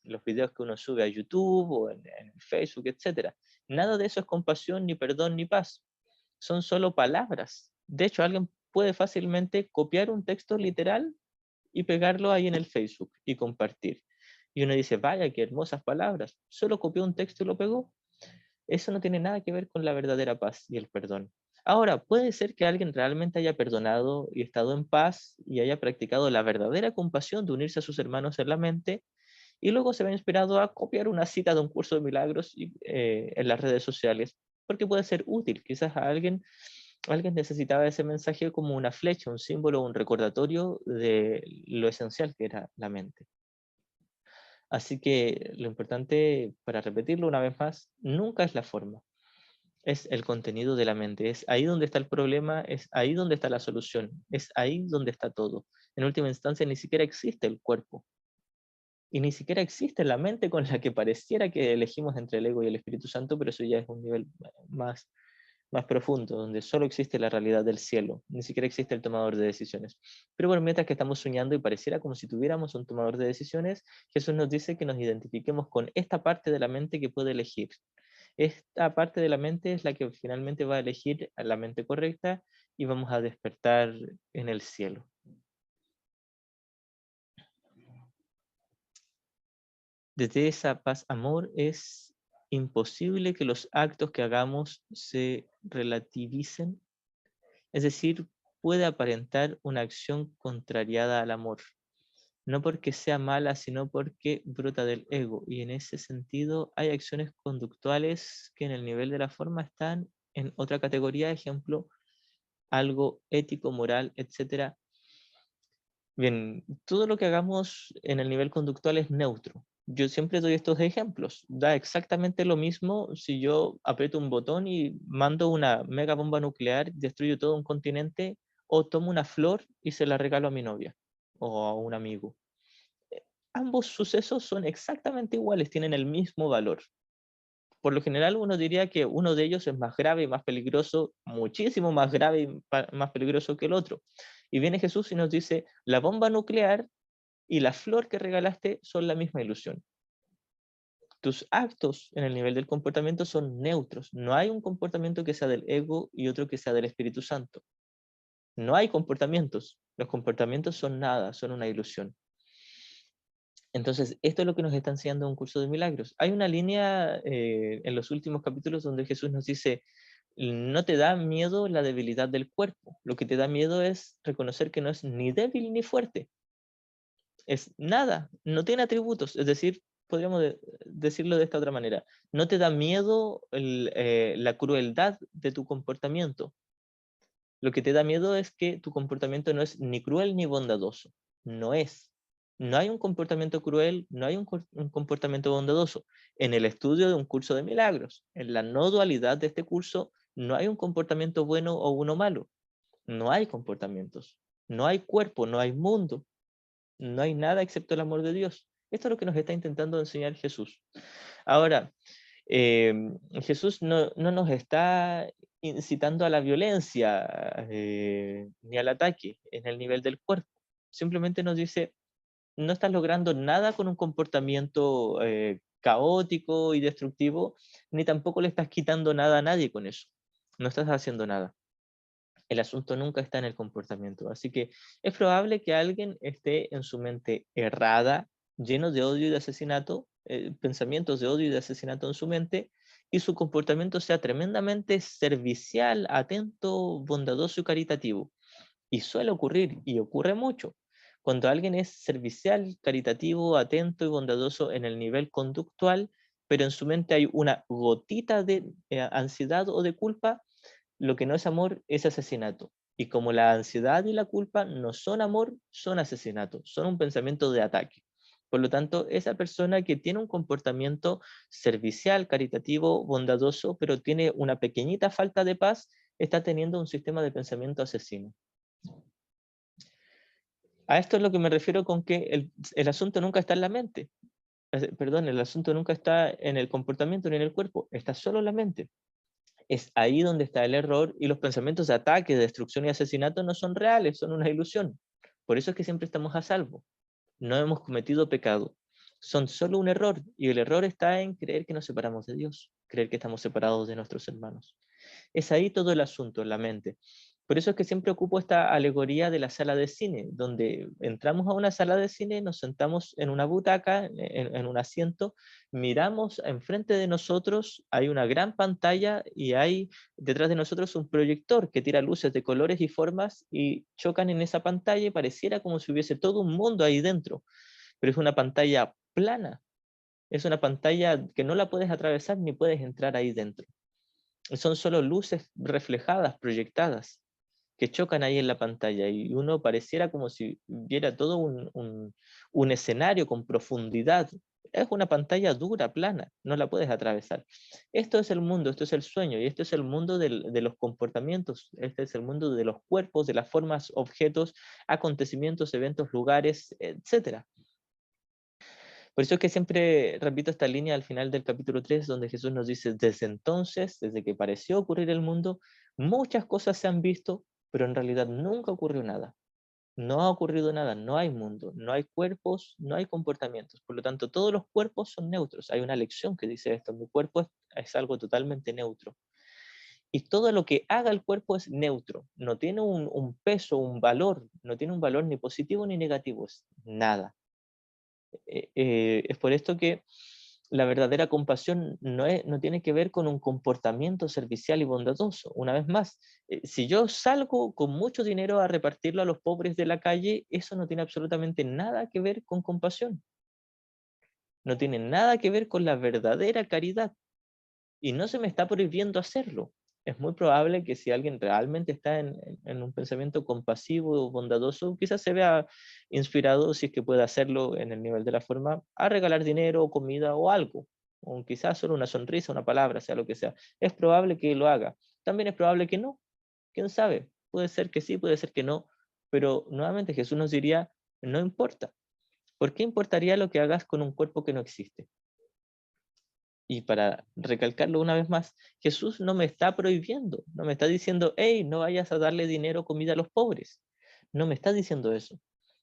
los videos que uno sube a YouTube o en Facebook, etc. Nada de eso es compasión, ni perdón, ni paz. Son solo palabras. De hecho, alguien puede fácilmente copiar un texto literal y pegarlo ahí en el Facebook y compartir. Y uno dice, vaya, qué hermosas palabras. Solo copió un texto y lo pegó. Eso no tiene nada que ver con la verdadera paz y el perdón. Ahora, puede ser que alguien realmente haya perdonado y estado en paz y haya practicado la verdadera compasión de unirse a sus hermanos en la mente y luego se ve inspirado a copiar una cita de un curso de milagros en las redes sociales, porque puede ser útil. Quizás alguien necesitaba ese mensaje como una flecha, un símbolo, un recordatorio de lo esencial que era la mente. Así que lo importante, para repetirlo una vez más, nunca es la forma, es el contenido de la mente, es ahí donde está el problema, es ahí donde está la solución, es ahí donde está todo. En última instancia, ni siquiera existe el cuerpo y ni siquiera existe la mente con la que pareciera que elegimos entre el ego y el Espíritu Santo, pero eso ya es un nivel más profundo, donde solo existe la realidad del cielo, ni siquiera existe el tomador de decisiones. Pero bueno, mientras que estamos soñando y pareciera como si tuviéramos un tomador de decisiones, Jesús nos dice que nos identifiquemos con esta parte de la mente que puede elegir. Esta parte de la mente es la que finalmente va a elegir a la mente correcta y vamos a despertar en el cielo. Desde esa paz amor es imposible que los actos que hagamos se relativicen, es decir, puede aparentar una acción contrariada al amor, no porque sea mala, sino porque brota del ego. Y en ese sentido hay acciones conductuales que en el nivel de la forma están en otra categoría, ejemplo, algo ético, moral, etcétera. Bien, todo lo que hagamos en el nivel conductual es neutro. Yo siempre doy estos ejemplos. Da exactamente lo mismo si yo aprieto un botón y mando una mega bomba nuclear, destruyo todo un continente, o tomo una flor y se la regalo a mi novia o a un amigo. Ambos sucesos son exactamente iguales, tienen el mismo valor. Por lo general uno diría que uno de ellos es más grave y más peligroso, muchísimo más grave y más peligroso que el otro. Y viene Jesús y nos dice, la bomba nuclear y la flor que regalaste son la misma ilusión. Tus actos en el nivel del comportamiento son neutros. No hay un comportamiento que sea del ego y otro que sea del Espíritu Santo. No hay comportamientos. Los comportamientos son nada, son una ilusión. Entonces, esto es lo que nos está enseñando un curso de milagros. Hay una línea en los últimos capítulos donde Jesús nos dice, no te da miedo la debilidad del cuerpo, lo que te da miedo es reconocer que no es ni débil ni fuerte, es nada, no tiene atributos, es decir, podríamos decirlo de esta otra manera, no te da miedo la crueldad de tu comportamiento, lo que te da miedo es que tu comportamiento no es ni cruel ni bondadoso. No es. No hay un comportamiento cruel, no hay un comportamiento bondadoso. En el estudio de un curso de milagros, en la no dualidad de este curso, no hay un comportamiento bueno o uno malo. No hay comportamientos. No hay cuerpo, no hay mundo. No hay nada excepto el amor de Dios. Esto es lo que nos está intentando enseñar Jesús. Ahora, eh, Jesús no nos está incitando a la violencia ni al ataque en el nivel del cuerpo. Simplemente nos dice, no estás logrando nada con un comportamiento caótico y destructivo, ni tampoco le estás quitando nada a nadie con eso. No estás haciendo nada. El asunto nunca está en el comportamiento. Así que es probable que alguien esté en su mente errada, lleno de odio y de asesinato, pensamientos de odio y de asesinato en su mente, y su comportamiento sea tremendamente servicial, atento, bondadoso y caritativo. Y suele ocurrir, y ocurre mucho. Cuando alguien es servicial, caritativo, atento y bondadoso en el nivel conductual, pero en su mente hay una gotita de ansiedad o de culpa, lo que no es amor es asesinato. Y como la ansiedad y la culpa no son amor, son asesinato, son un pensamiento de ataque. Por lo tanto, esa persona que tiene un comportamiento servicial, caritativo, bondadoso, pero tiene una pequeñita falta de paz, está teniendo un sistema de pensamiento asesino. A esto es lo que me refiero con que el asunto nunca está en la mente. Perdón, el asunto nunca está en el comportamiento ni en el cuerpo, está solo en la mente. Es ahí donde está el error, y los pensamientos de ataque, destrucción y asesinato no son reales, son una ilusión. Por eso es que siempre estamos a salvo. No hemos cometido pecado. Son solo un error, y el error está en creer que nos separamos de Dios, creer que estamos separados de nuestros hermanos. Es ahí todo el asunto, en la mente. Por eso es que siempre ocupo esta alegoría de la sala de cine, donde entramos a una sala de cine, nos sentamos en una butaca, en un asiento, miramos enfrente de nosotros, hay una gran pantalla y hay detrás de nosotros un proyector que tira luces de colores y formas y chocan en esa pantalla y pareciera como si hubiese todo un mundo ahí dentro, pero es una pantalla plana, es una pantalla que no la puedes atravesar ni puedes entrar ahí dentro. Son solo luces reflejadas, proyectadas, que chocan ahí en la pantalla y uno pareciera como si viera todo un escenario con profundidad. Es una pantalla dura, plana, no la puedes atravesar. Esto es el mundo, esto es el sueño, y esto es el mundo de los comportamientos, este es el mundo de los cuerpos, de las formas, objetos, acontecimientos, eventos, lugares, etcétera. Por eso es que siempre repito esta línea al final del capítulo 3, donde Jesús nos dice, desde entonces, desde que pareció ocurrir el mundo, muchas cosas se han visto, pero en realidad nunca ocurrió nada. No ha ocurrido nada, no hay mundo, no hay cuerpos, no hay comportamientos. Por lo tanto, todos los cuerpos son neutros. Hay una lección que dice esto, mi cuerpo es algo totalmente neutro. Y todo lo que haga el cuerpo es neutro, no tiene un peso, un valor, no tiene un valor ni positivo ni negativo, es nada. Es por esto que la verdadera compasión no tiene que ver con un comportamiento servicial y bondadoso. Una vez más, si yo salgo con mucho dinero a repartirlo a los pobres de la calle, eso no tiene absolutamente nada que ver con compasión. No tiene nada que ver con la verdadera caridad. Y no se me está prohibiendo hacerlo. Es muy probable que si alguien realmente está en un pensamiento compasivo o bondadoso, quizás se vea inspirado, si es que puede hacerlo en el nivel de la forma, a regalar dinero o comida o algo, o quizás solo una sonrisa, una palabra, sea lo que sea. Es probable que lo haga. También es probable que no. ¿Quién sabe? Puede ser que sí, puede ser que no. Pero nuevamente Jesús nos diría, no importa. ¿Por qué importaría lo que hagas con un cuerpo que no existe? Y para recalcarlo una vez más, Jesús no me está prohibiendo, no me está diciendo, hey, no vayas a darle dinero o comida a los pobres. No me está diciendo eso.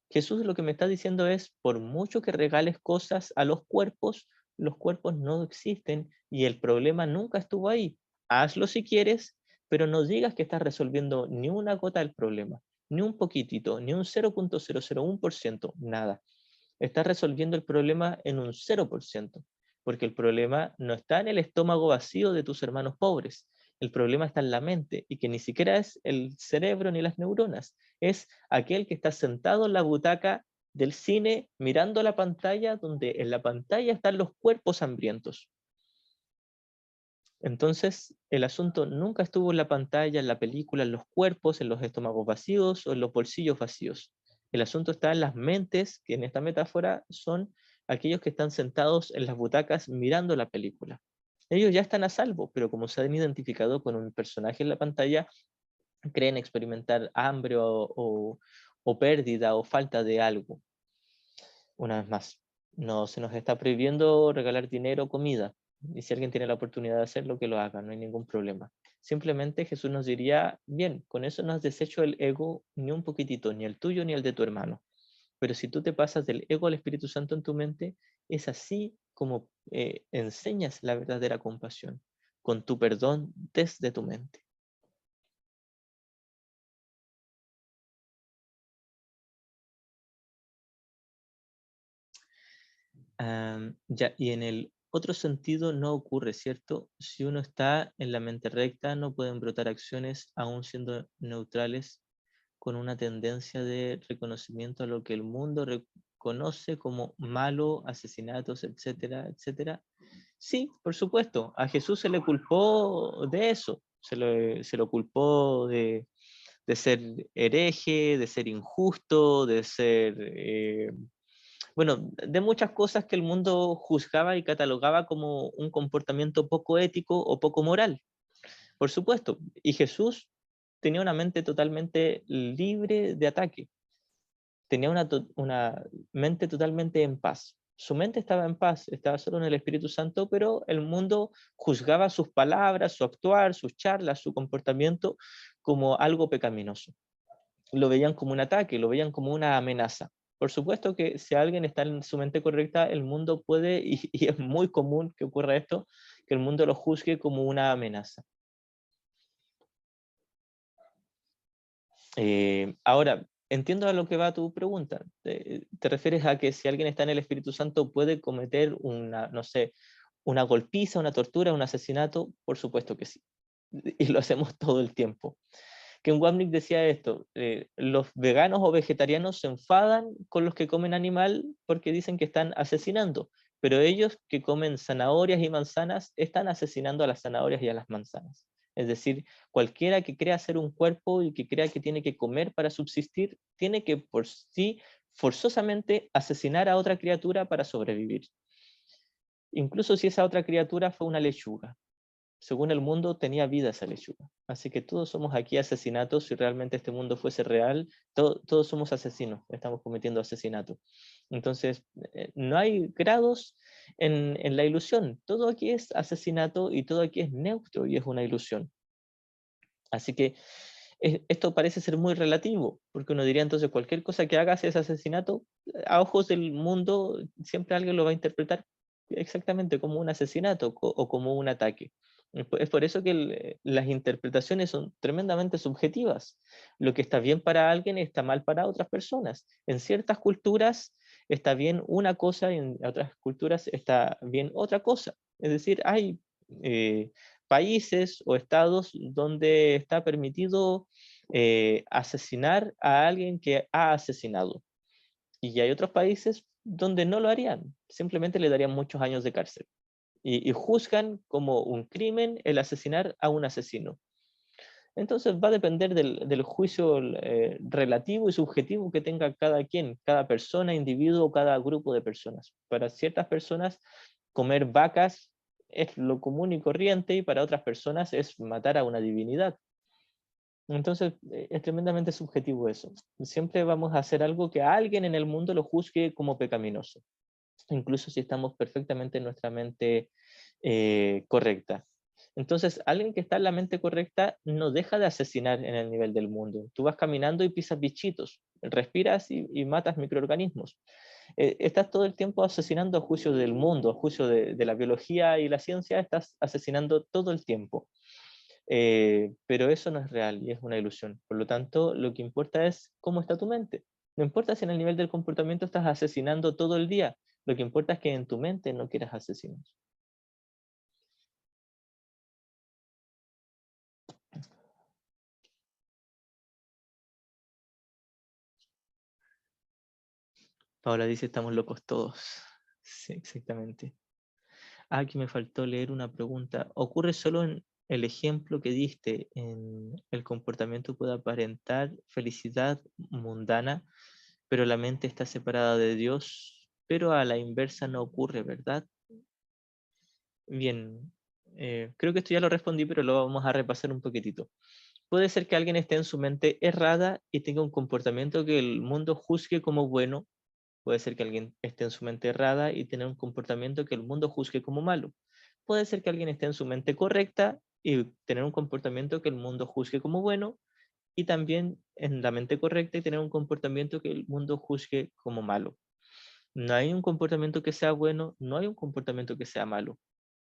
Jesús lo que me está diciendo es, por mucho que regales cosas a los cuerpos no existen y el problema nunca estuvo ahí. Hazlo si quieres, pero no digas que estás resolviendo ni una gota del problema, ni un poquitito, ni un 0,001%, nada. Estás resolviendo el problema en un 0%, porque el problema no está en el estómago vacío de tus hermanos pobres, el problema está en la mente, y que ni siquiera es el cerebro ni las neuronas, es aquel que está sentado en la butaca del cine mirando la pantalla, donde en la pantalla están los cuerpos hambrientos. Entonces, el asunto nunca estuvo en la pantalla, en la película, en los cuerpos, en los estómagos vacíos o en los bolsillos vacíos. El asunto está en las mentes, que en esta metáfora son aquellos que están sentados en las butacas mirando la película. Ellos ya están a salvo, pero como se han identificado con un personaje en la pantalla, creen experimentar hambre o pérdida o falta de algo. Una vez más, no se nos está prohibiendo regalar dinero o comida. Y si alguien tiene la oportunidad de hacerlo, que lo haga, no hay ningún problema. Simplemente Jesús nos diría, bien, con eso no has deshecho el ego ni un poquitito, ni el tuyo ni el de tu hermano. Pero si tú te pasas del ego al Espíritu Santo en tu mente, es así como enseñas la verdadera compasión, con tu perdón desde tu mente. Ya, y en el otro sentido no ocurre, ¿cierto? Si uno está en la mente recta, no pueden brotar acciones aún siendo neutrales con una tendencia de reconocimiento a lo que el mundo reconoce como malo, asesinatos, etcétera, etcétera. Sí, por supuesto, a Jesús se le culpó de eso, se lo culpó de ser hereje, de ser injusto, de ser bueno, de muchas cosas que el mundo juzgaba y catalogaba como un comportamiento poco ético o poco moral, por supuesto. Y Jesús tenía una mente totalmente libre de ataque, tenía una mente totalmente en paz. Su mente estaba en paz, estaba solo en el Espíritu Santo, pero el mundo juzgaba sus palabras, su actuar, sus charlas, su comportamiento como algo pecaminoso. Lo veían como un ataque, lo veían como una amenaza. Por supuesto que si alguien está en su mente correcta, el mundo puede, y es muy común que ocurra esto, que el mundo lo juzgue como una amenaza. Ahora, entiendo a lo que va tu pregunta. ¿Te refieres a que si alguien está en el Espíritu Santo puede cometer una, no sé, una golpiza, una tortura, un asesinato? Por supuesto que sí. Y lo hacemos todo el tiempo. Ken Wapnick decía esto, los veganos o vegetarianos se enfadan con los que comen animal porque dicen que están asesinando, pero ellos que comen zanahorias y manzanas están asesinando a las zanahorias y a las manzanas. Es decir, cualquiera que crea ser un cuerpo y que crea que tiene que comer para subsistir, tiene que por sí forzosamente asesinar a otra criatura para sobrevivir. Incluso si esa otra criatura fue una lechuga. Según el mundo, tenía vida esa lechuga. Así que todos somos aquí asesinatos. Si realmente este mundo fuese real, todos somos asesinos, estamos cometiendo asesinato. Entonces, no hay grados en la ilusión. Todo aquí es asesinato y todo aquí es neutro y es una ilusión. Así que esto parece ser muy relativo, porque uno diría entonces cualquier cosa que hagas es asesinato. A ojos del mundo, siempre alguien lo va a interpretar exactamente como un asesinato o como un ataque. Es por eso que las interpretaciones son tremendamente subjetivas. Lo que está bien para alguien está mal para otras personas. En ciertas culturas está bien una cosa y en otras culturas está bien otra cosa. Es decir, hay eh, países o estados donde está permitido asesinar a alguien que ha asesinado. Y hay otros países donde no lo harían, simplemente le darían muchos años de cárcel. Y juzgan como un crimen el asesinar a un asesino. Entonces va a depender del juicio relativo y subjetivo que tenga cada quien, cada persona, individuo, cada grupo de personas. Para ciertas personas, comer vacas es lo común y corriente y para otras personas es matar a una divinidad. Entonces es tremendamente subjetivo eso. Siempre vamos a hacer algo que a alguien en el mundo lo juzgue como pecaminoso, incluso si estamos perfectamente en nuestra mente correcta. Entonces, alguien que está en la mente correcta no deja de asesinar en el nivel del mundo. Tú vas caminando y pisas bichitos, respiras y matas microorganismos. Estás todo el tiempo asesinando a juicio del mundo, a juicio de la biología y la ciencia, estás asesinando todo el tiempo. Pero eso no es real y es una ilusión. Por lo tanto, lo que importa es cómo está tu mente. No importa si en el nivel del comportamiento estás asesinando todo el día, lo que importa es que en tu mente no quieras asesinar. Paola dice, estamos locos todos. Sí, exactamente. Aquí me faltó leer una pregunta. ¿Ocurre solo en el ejemplo que diste, en el comportamiento puede aparentar felicidad mundana, pero la mente está separada de Dios? Pero a la inversa no ocurre, ¿verdad? Bien, creo que esto ya lo respondí, pero lo vamos a repasar un poquitito. Puede ser que alguien esté en su mente errada y tenga un comportamiento que el mundo juzgue como bueno. Puede ser que alguien esté en su mente errada y tenga un comportamiento que el mundo juzgue como malo. Puede ser que alguien esté en su mente correcta y tener un comportamiento que el mundo juzgue como bueno, y también en la mente correcta y tener un comportamiento que el mundo juzgue como malo. No hay un comportamiento que sea bueno, no hay un comportamiento que sea malo.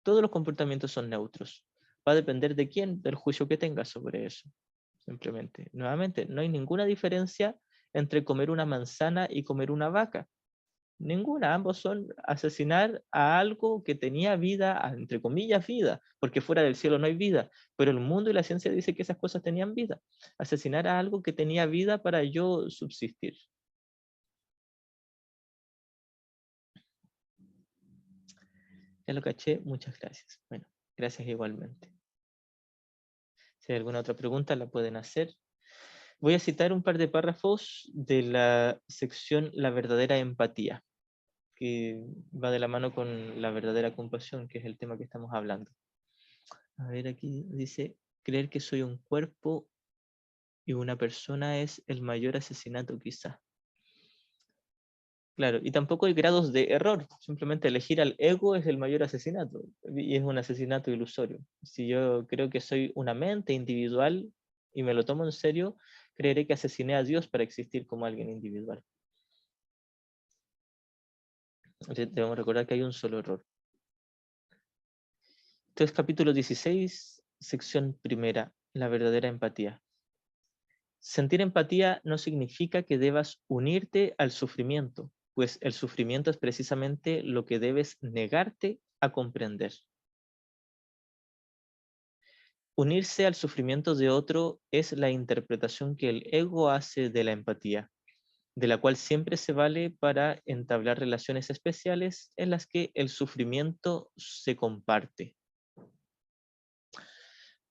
Todos los comportamientos son neutros. Va a depender de quién, del juicio que tenga sobre eso. Simplemente. Nuevamente, no hay ninguna diferencia entre comer una manzana y comer una vaca. Ninguna, ambos son asesinar a algo que tenía vida, entre comillas vida, porque fuera del cielo no hay vida, pero el mundo y la ciencia dice que esas cosas tenían vida. Asesinar a algo que tenía vida para yo subsistir. Ya lo caché, muchas gracias. Bueno, gracias igualmente. Si hay alguna otra pregunta, la pueden hacer. Voy a citar un par de párrafos de la sección La verdadera empatía, que va de la mano con la verdadera compasión, que es el tema que estamos hablando. A ver, aquí dice, creer que soy un cuerpo y una persona es el mayor asesinato quizá. Claro, y tampoco hay grados de error. Simplemente elegir al ego es el mayor asesinato, y es un asesinato ilusorio. Si yo creo que soy una mente individual y me lo tomo en serio, creeré que asesiné a Dios para existir como alguien individual. Debemos recordar que hay un solo error. Entonces, capítulo 16, sección primera, la verdadera empatía. Sentir empatía no significa que debas unirte al sufrimiento, pues el sufrimiento es precisamente lo que debes negarte a comprender. Unirse al sufrimiento de otro es la interpretación que el ego hace de la empatía, de la cual siempre se vale para entablar relaciones especiales en las que el sufrimiento se comparte.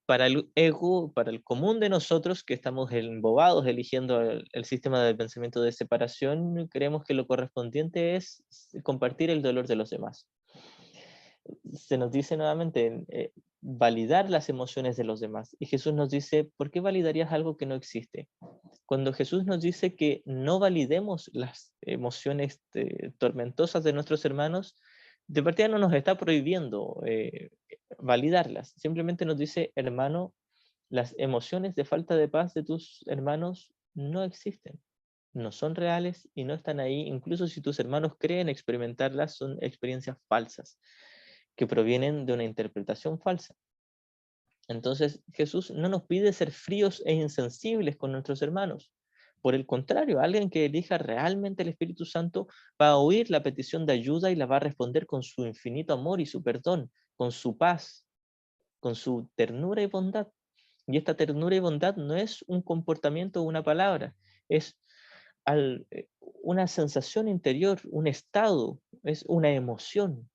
Para el ego, para el común de nosotros que estamos embobados eligiendo el sistema de pensamiento de separación, creemos que lo correspondiente es compartir el dolor de los demás. Se nos dice nuevamente validar las emociones de los demás. Y Jesús nos dice, ¿por qué validarías algo que no existe? Cuando Jesús nos dice que no validemos las emociones tormentosas de nuestros hermanos, de partida no nos está prohibiendo validarlas. Simplemente nos dice, hermano, las emociones de falta de paz de tus hermanos no existen, no son reales y no están ahí. Incluso si tus hermanos creen experimentarlas, son experiencias falsas que provienen de una interpretación falsa. Entonces, Jesús no nos pide ser fríos e insensibles con nuestros hermanos. Por el contrario, alguien que elija realmente el Espíritu Santo va a oír la petición de ayuda y la va a responder con su infinito amor y su perdón, con su paz, con su ternura y bondad. Y esta ternura y bondad no es un comportamiento o una palabra, es una sensación interior, un estado, es una emoción.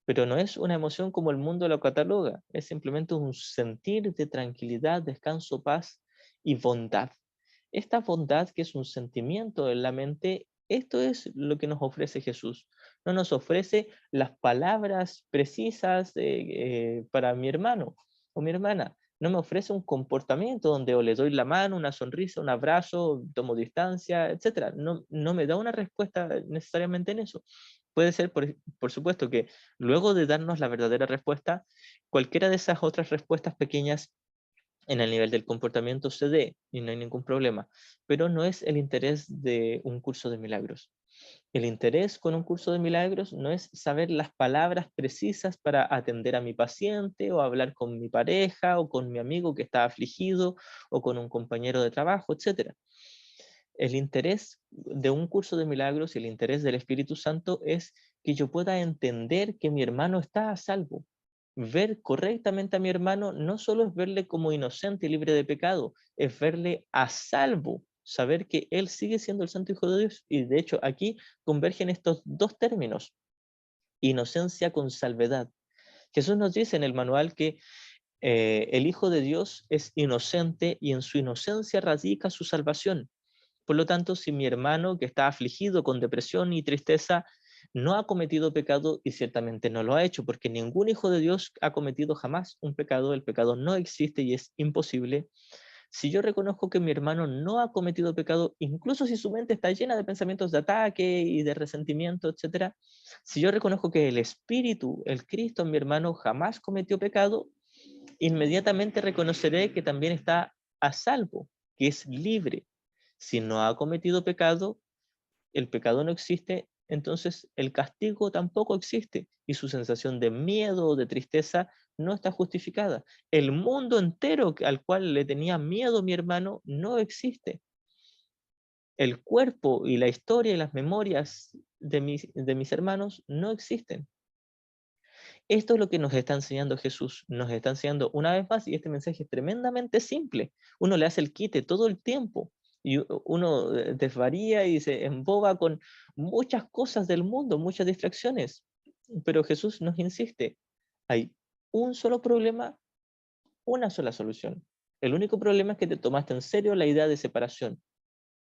Pero no es una emoción como el mundo lo cataloga, es simplemente un sentir de tranquilidad, descanso, paz y bondad. Esta bondad, que es un sentimiento en la mente, esto es lo que nos ofrece Jesús. No nos ofrece las palabras precisas para mi hermano o mi hermana. No me ofrece un comportamiento donde o le doy la mano, una sonrisa, un abrazo, tomo distancia, etc. No, no me da una respuesta necesariamente en eso. Puede ser, por supuesto, que luego de darnos la verdadera respuesta, cualquiera de esas otras respuestas pequeñas en el nivel del comportamiento se dé y no hay ningún problema, pero no es el interés de un curso de milagros. El interés con un curso de milagros no es saber las palabras precisas para atender a mi paciente o hablar con mi pareja o con mi amigo que está afligido o con un compañero de trabajo, etc. El interés de un curso de milagros y el interés del Espíritu Santo es que yo pueda entender que mi hermano está a salvo. Ver correctamente a mi hermano no solo es verle como inocente y libre de pecado, es verle a salvo, saber que él sigue siendo el Santo Hijo de Dios. Y de hecho aquí convergen estos dos términos, inocencia con salvedad. Jesús nos dice en el manual que el Hijo de Dios es inocente y en su inocencia radica su salvación. Por lo tanto, si mi hermano que está afligido con depresión y tristeza no ha cometido pecado, y ciertamente no lo ha hecho, porque ningún hijo de Dios ha cometido jamás un pecado, el pecado no existe y es imposible. Si yo reconozco que mi hermano no ha cometido pecado, incluso si su mente está llena de pensamientos de ataque y de resentimiento, etc., si yo reconozco que el Espíritu, el Cristo en mi hermano jamás cometió pecado, inmediatamente reconoceré que también está a salvo, que es libre. Si no ha cometido pecado, el pecado no existe, entonces el castigo tampoco existe y su sensación de miedo o de tristeza no está justificada. El mundo entero al cual le tenía miedo mi hermano no existe. El cuerpo y la historia y las memorias de mis hermanos no existen. Esto es lo que nos está enseñando Jesús. Nos está enseñando una vez más, y este mensaje es tremendamente simple. Uno le hace el quite todo el tiempo y uno desvaría y se emboba con muchas cosas del mundo, muchas distracciones. Pero Jesús nos insiste, hay un solo problema, una sola solución. El único problema es que te tomaste en serio la idea de separación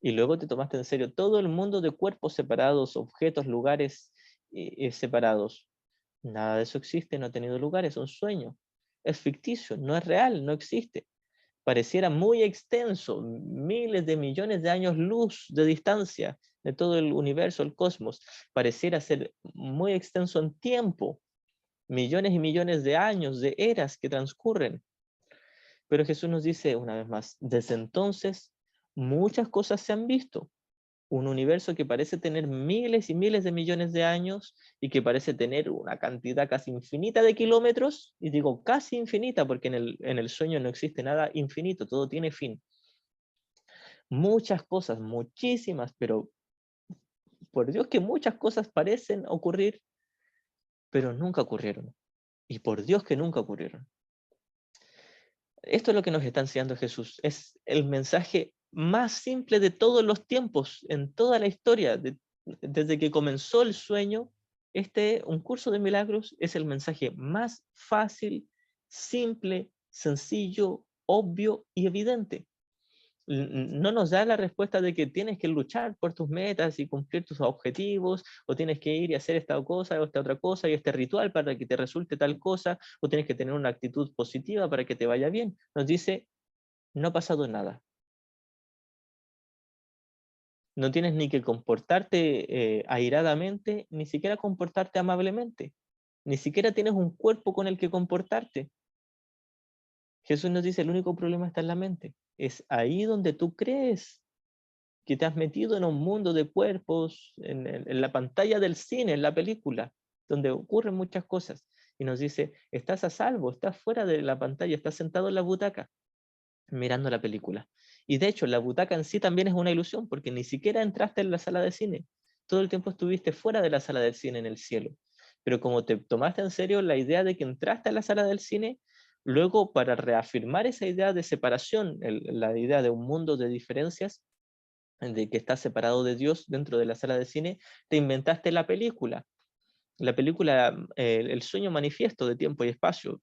y luego te tomaste en serio todo el mundo de cuerpos separados, objetos, lugares separados. Nada de eso existe, no ha tenido lugar, es un sueño. Es ficticio, no es real, no existe. Pareciera muy extenso, miles de millones de años luz de distancia, de todo el universo, el cosmos. Pareciera ser muy extenso en tiempo, millones y millones de años, de eras que transcurren. Pero Jesús nos dice una vez más, desde entonces muchas cosas se han visto. Un universo que parece tener miles y miles de millones de años y que parece tener una cantidad casi infinita de kilómetros, y digo casi infinita porque en el sueño no existe nada infinito, todo tiene fin. Muchas cosas, muchísimas, pero por Dios que muchas cosas parecen ocurrir, pero nunca ocurrieron. Y por Dios que nunca ocurrieron. Esto es lo que nos está enseñando Jesús. Es el mensaje más simple de todos los tiempos, en toda la historia. Desde que comenzó el sueño, un curso de milagros es el mensaje más fácil, simple, sencillo, obvio y evidente. No nos da la respuesta de que tienes que luchar por tus metas y cumplir tus objetivos, o tienes que ir y hacer esta cosa o esta otra cosa y este ritual para que te resulte tal cosa, o tienes que tener una actitud positiva para que te vaya bien. Nos dice, no ha pasado nada. No tienes ni que comportarte airadamente, ni siquiera comportarte amablemente. Ni siquiera tienes un cuerpo con el que comportarte. Jesús nos dice, el único problema está en la mente. Es ahí donde tú crees que te has metido en un mundo de cuerpos, en la pantalla del cine, en la película, donde ocurren muchas cosas. Y nos dice, estás a salvo, estás fuera de la pantalla, estás sentado en la butaca, mirando la película. Y de hecho, la butaca en sí también es una ilusión, porque ni siquiera entraste en la sala de cine. Todo el tiempo estuviste fuera de la sala del cine en el cielo. Pero como te tomaste en serio la idea de que entraste a la sala del cine, luego para reafirmar esa idea de separación, la idea de un mundo de diferencias, de que estás separado de Dios dentro de la sala de cine, te inventaste la película El sueño manifiesto de tiempo y espacio,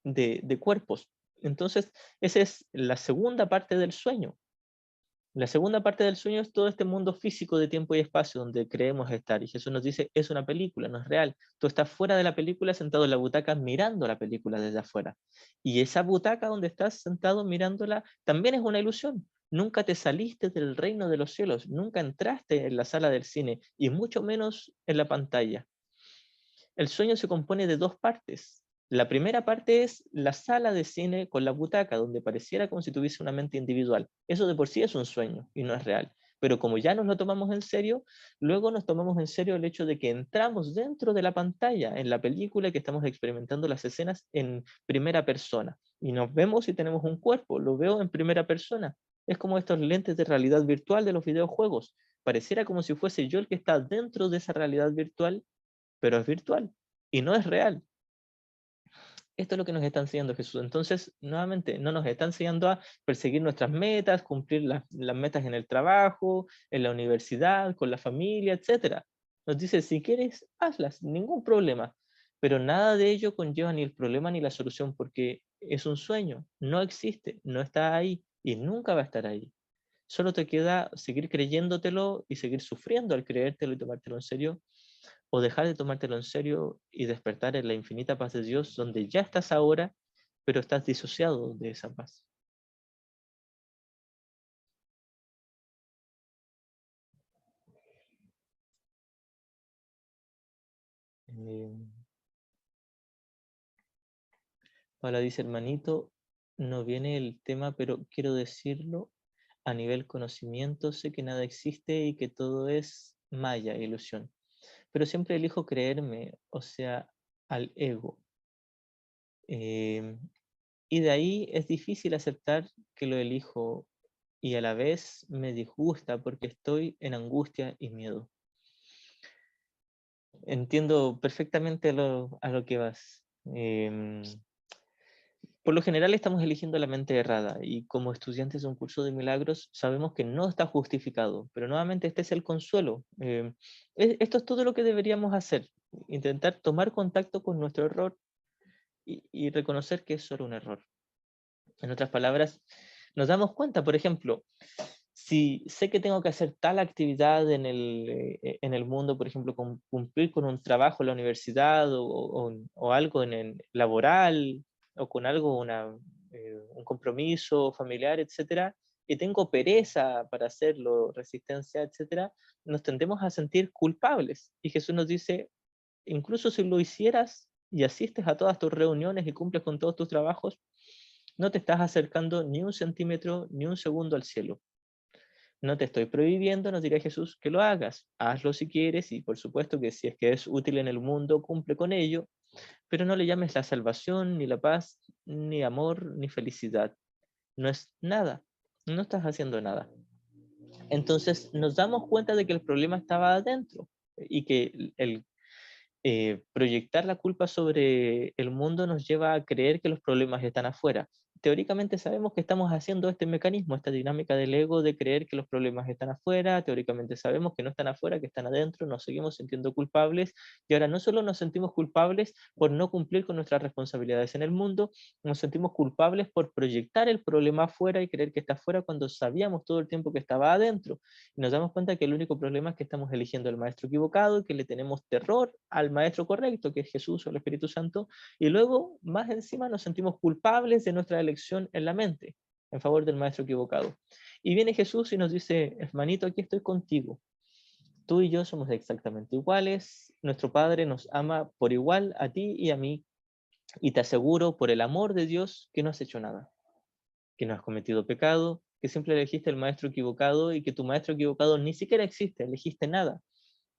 de cuerpos. Entonces, esa es la segunda parte del sueño. La segunda parte del sueño es todo este mundo físico de tiempo y espacio donde creemos estar. Y Jesús nos dice, es una película, no es real. Tú estás fuera de la película sentado en la butaca mirando la película desde afuera. Y esa butaca donde estás sentado mirándola también es una ilusión. Nunca te saliste del reino de los cielos, nunca entraste en la sala del cine y mucho menos en la pantalla. El sueño se compone de dos partes. La primera parte es la sala de cine con la butaca, donde pareciera como si tuviese una mente individual. Eso de por sí es un sueño y no es real. Pero como ya nos lo tomamos en serio, luego nos tomamos en serio el hecho de que entramos dentro de la pantalla, en la película, que estamos experimentando las escenas en primera persona. Y nos vemos y tenemos un cuerpo, lo veo en primera persona. Es como estos lentes de realidad virtual de los videojuegos. Pareciera como si fuese yo el que está dentro de esa realidad virtual, pero es virtual y no es real. Esto es lo que nos está enseñando Jesús. Entonces, nuevamente, no nos está enseñando a perseguir nuestras metas, cumplir las metas en el trabajo, en la universidad, con la familia, etc. Nos dice, si quieres, hazlas, ningún problema. Pero nada de ello conlleva ni el problema ni la solución, porque es un sueño, no existe, no está ahí y nunca va a estar ahí. Solo te queda seguir creyéndotelo y seguir sufriendo al creértelo y tomártelo en serio, o dejar de tomártelo en serio y despertar en la infinita paz de Dios, donde ya estás ahora, pero estás disociado de esa paz. Eh, Paula dice, hermanito, no viene el tema, pero quiero decirlo, a nivel conocimiento sé que nada existe y que todo es maya, ilusión. Pero siempre elijo creerme, o sea, al ego. Eh, y de ahí es difícil aceptar que lo elijo y a la vez me disgusta porque estoy en angustia y miedo. Entiendo perfectamente a lo que vas. Por lo general estamos eligiendo la mente errada y como estudiantes de un curso de milagros sabemos que no está justificado, pero nuevamente este es el consuelo. Esto es todo lo que deberíamos hacer, intentar tomar contacto con nuestro error y reconocer que es solo un error. En otras palabras, nos damos cuenta, por ejemplo, si sé que tengo que hacer tal actividad en el mundo, por ejemplo, cumplir con un trabajo en la universidad o algo en el laboral o con algo, un compromiso familiar, etcétera, y tengo pereza para hacerlo, resistencia, etcétera, nos tendemos a sentir culpables. Y Jesús nos dice, incluso si lo hicieras y asistes a todas tus reuniones y cumples con todos tus trabajos, no te estás acercando ni un centímetro, ni un segundo al cielo. No te estoy prohibiendo, nos dirá Jesús, que lo hagas. Hazlo si quieres y por supuesto que si es que es útil en el mundo, cumple con ello, pero no le llames la salvación, ni la paz, ni amor, ni felicidad. No es nada. No estás haciendo nada. Entonces nos damos cuenta de que el problema estaba adentro y que el proyectar la culpa sobre el mundo nos lleva a creer que los problemas están afuera. Teóricamente sabemos que estamos haciendo este mecanismo, esta dinámica del ego de creer que los problemas están afuera, teóricamente sabemos que no están afuera, que están adentro, nos seguimos sintiendo culpables y ahora no solo nos sentimos culpables por no cumplir con nuestras responsabilidades en el mundo, nos sentimos culpables por proyectar el problema afuera y creer que está afuera cuando sabíamos todo el tiempo que estaba adentro. Y nos damos cuenta que el único problema es que estamos eligiendo al maestro equivocado y que le tenemos terror al maestro correcto, que es Jesús o el Espíritu Santo, y luego, más encima, nos sentimos culpables de nuestra elección en la mente, en favor del maestro equivocado. Y viene Jesús y nos dice, hermanito, aquí estoy contigo. Tú y yo somos exactamente iguales, nuestro Padre nos ama por igual a ti y a mí, y te aseguro, por el amor de Dios, que no has hecho nada, que no has cometido pecado, que siempre elegiste el maestro equivocado y que tu maestro equivocado ni siquiera existe, elegiste nada,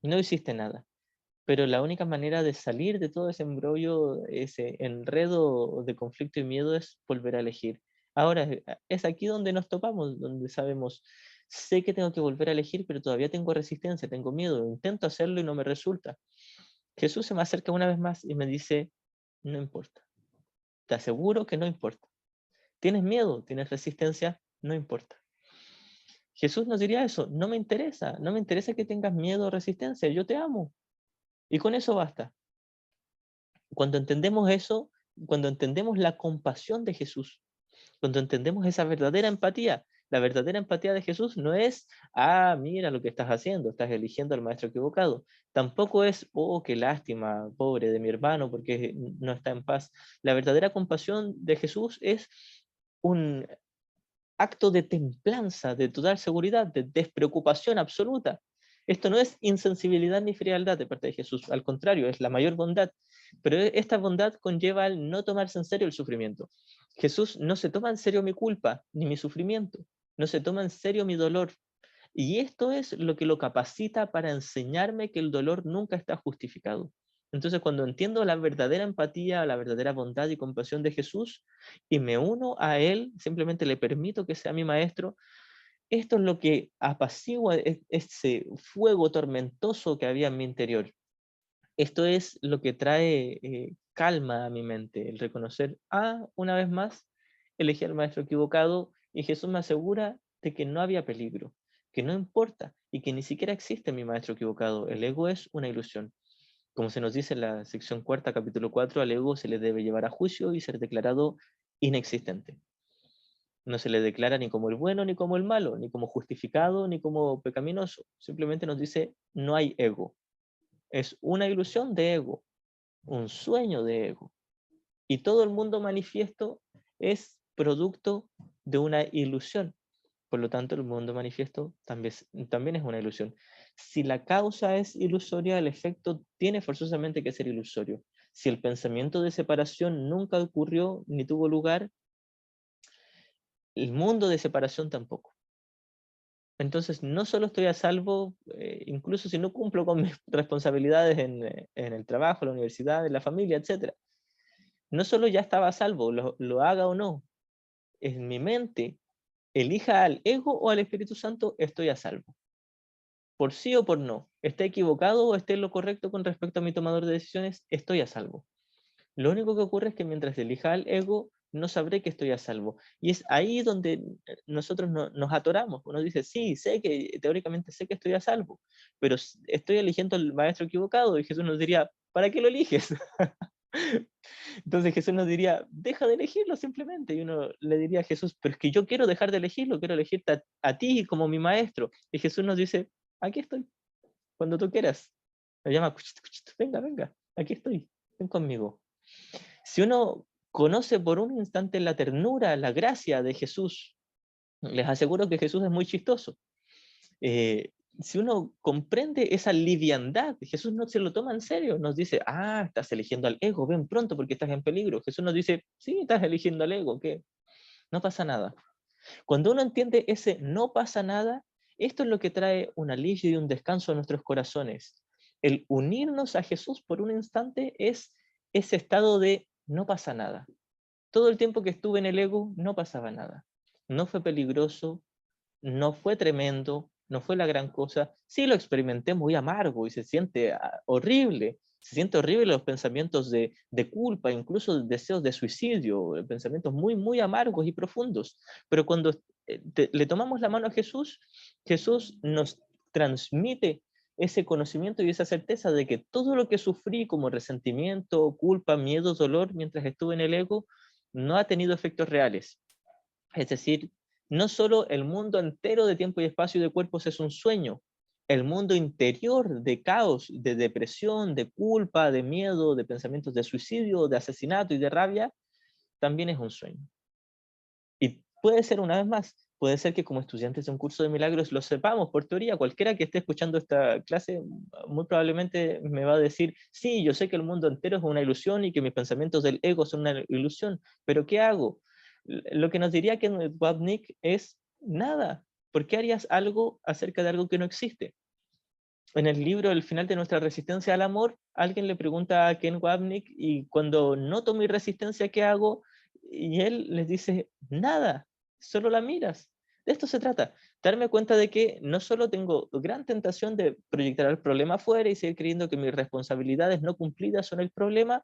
no hiciste nada. Pero la única manera de salir de todo ese embrollo, ese enredo de conflicto y miedo es volver a elegir. Ahora, es aquí donde nos topamos, donde sabemos, sé que tengo que volver a elegir, pero todavía tengo resistencia, tengo miedo, intento hacerlo y no me resulta. Jesús se me acerca una vez más y me dice, no importa, te aseguro que no importa. ¿Tienes miedo? ¿Tienes resistencia? No importa. Jesús nos diría eso, no me interesa que tengas miedo o resistencia, yo te amo. Y con eso basta. Cuando entendemos eso, cuando entendemos la compasión de Jesús, cuando entendemos esa verdadera empatía, la verdadera empatía de Jesús no es, ah, mira lo que estás haciendo, estás eligiendo al maestro equivocado. Tampoco es, oh, qué lástima, pobre de mi hermano, porque no está en paz. La verdadera compasión de Jesús es un acto de templanza, de total seguridad, de despreocupación absoluta. Esto no es insensibilidad ni frialdad de parte de Jesús, al contrario, es la mayor bondad. Pero esta bondad conlleva el no tomarse en serio el sufrimiento. Jesús no se toma en serio mi culpa ni mi sufrimiento, no se toma en serio mi dolor. Y esto es lo que lo capacita para enseñarme que el dolor nunca está justificado. Entonces, cuando entiendo la verdadera empatía, la verdadera bondad y compasión de Jesús y me uno a Él, simplemente le permito que sea mi maestro, esto es lo que apacigua ese fuego tormentoso que había en mi interior. Esto es lo que trae calma a mi mente, el reconocer, una vez más, elegí al maestro equivocado y Jesús me asegura de que no había peligro, que no importa y que ni siquiera existe mi maestro equivocado. El ego es una ilusión. Como se nos dice en la sección cuarta, capítulo 4, al ego se le debe llevar a juicio y ser declarado inexistente. No se le declara ni como el bueno ni como el malo, ni como justificado ni como pecaminoso. Simplemente nos dice, no hay ego. Es una ilusión de ego, un sueño de ego. Y todo el mundo manifiesto es producto de una ilusión. Por lo tanto, el mundo manifiesto también es una ilusión. Si la causa es ilusoria, el efecto tiene forzosamente que ser ilusorio. Si el pensamiento de separación nunca ocurrió ni tuvo lugar, el mundo de separación tampoco. Entonces, no solo estoy a salvo, incluso si no cumplo con mis responsabilidades en el trabajo, la universidad, en la familia, etc. No solo ya estaba a salvo, lo haga o no, en mi mente, elija al ego o al Espíritu Santo, estoy a salvo. Por sí o por no, esté equivocado o esté en lo correcto con respecto a mi tomador de decisiones, estoy a salvo. Lo único que ocurre es que mientras elija al ego, no sabré que estoy a salvo. Y es ahí donde nosotros nos atoramos. Uno dice, sí, teóricamente sé que estoy a salvo, pero estoy eligiendo al maestro equivocado. Y Jesús nos diría, ¿para qué lo eliges? Entonces Jesús nos diría, deja de elegirlo simplemente. Y uno le diría a Jesús, pero es que yo quiero dejar de elegirlo, quiero elegirte a ti como mi maestro. Y Jesús nos dice, aquí estoy, cuando tú quieras. Me llama, "Cuchito, cuchito, venga, venga, aquí estoy, ven conmigo". Si uno conoce por un instante la ternura, la gracia de Jesús, Les aseguro que Jesús es muy chistoso. Si uno comprende esa liviandad, Jesús no se lo toma en serio, nos dice, estás eligiendo al ego, ven pronto porque estás en peligro. Jesús nos dice, sí, estás eligiendo al ego, ¿qué? No pasa nada. Cuando uno entiende ese no pasa nada, esto es lo que trae un alivio y un descanso a nuestros corazones. El unirnos a Jesús por un instante es ese estado de no pasa nada. Todo el tiempo que estuve en el ego no pasaba nada. No fue peligroso, no fue tremendo, no fue la gran cosa. Sí lo experimenté muy amargo y se siente horrible. Se siente horrible los pensamientos de culpa, incluso deseos de suicidio, pensamientos muy, muy amargos y profundos. Pero cuando le tomamos la mano a Jesús, Jesús nos transmite ese conocimiento y esa certeza de que todo lo que sufrí como resentimiento, culpa, miedo, dolor mientras estuve en el ego, no ha tenido efectos reales. Es decir, no solo el mundo entero de tiempo y espacio y de cuerpos es un sueño, el mundo interior de caos, de depresión, de culpa, de miedo, de pensamientos de suicidio, de asesinato y de rabia, también es un sueño. Y puede ser, una vez más, puede ser que como estudiantes de un curso de milagros lo sepamos por teoría. Cualquiera que esté escuchando esta clase muy probablemente me va a decir, sí, yo sé que el mundo entero es una ilusión y que mis pensamientos del ego son una ilusión, pero ¿qué hago? Lo que nos diría Ken Wapnick es nada. ¿Por qué harías algo acerca de algo que no existe? En el libro El final de nuestra resistencia al amor, alguien le pregunta a Ken Wapnick, y cuando noto mi resistencia, ¿qué hago? Y él les dice, nada, solo la miras. De esto se trata, darme cuenta de que no solo tengo gran tentación de proyectar el problema afuera y seguir creyendo que mis responsabilidades no cumplidas son el problema,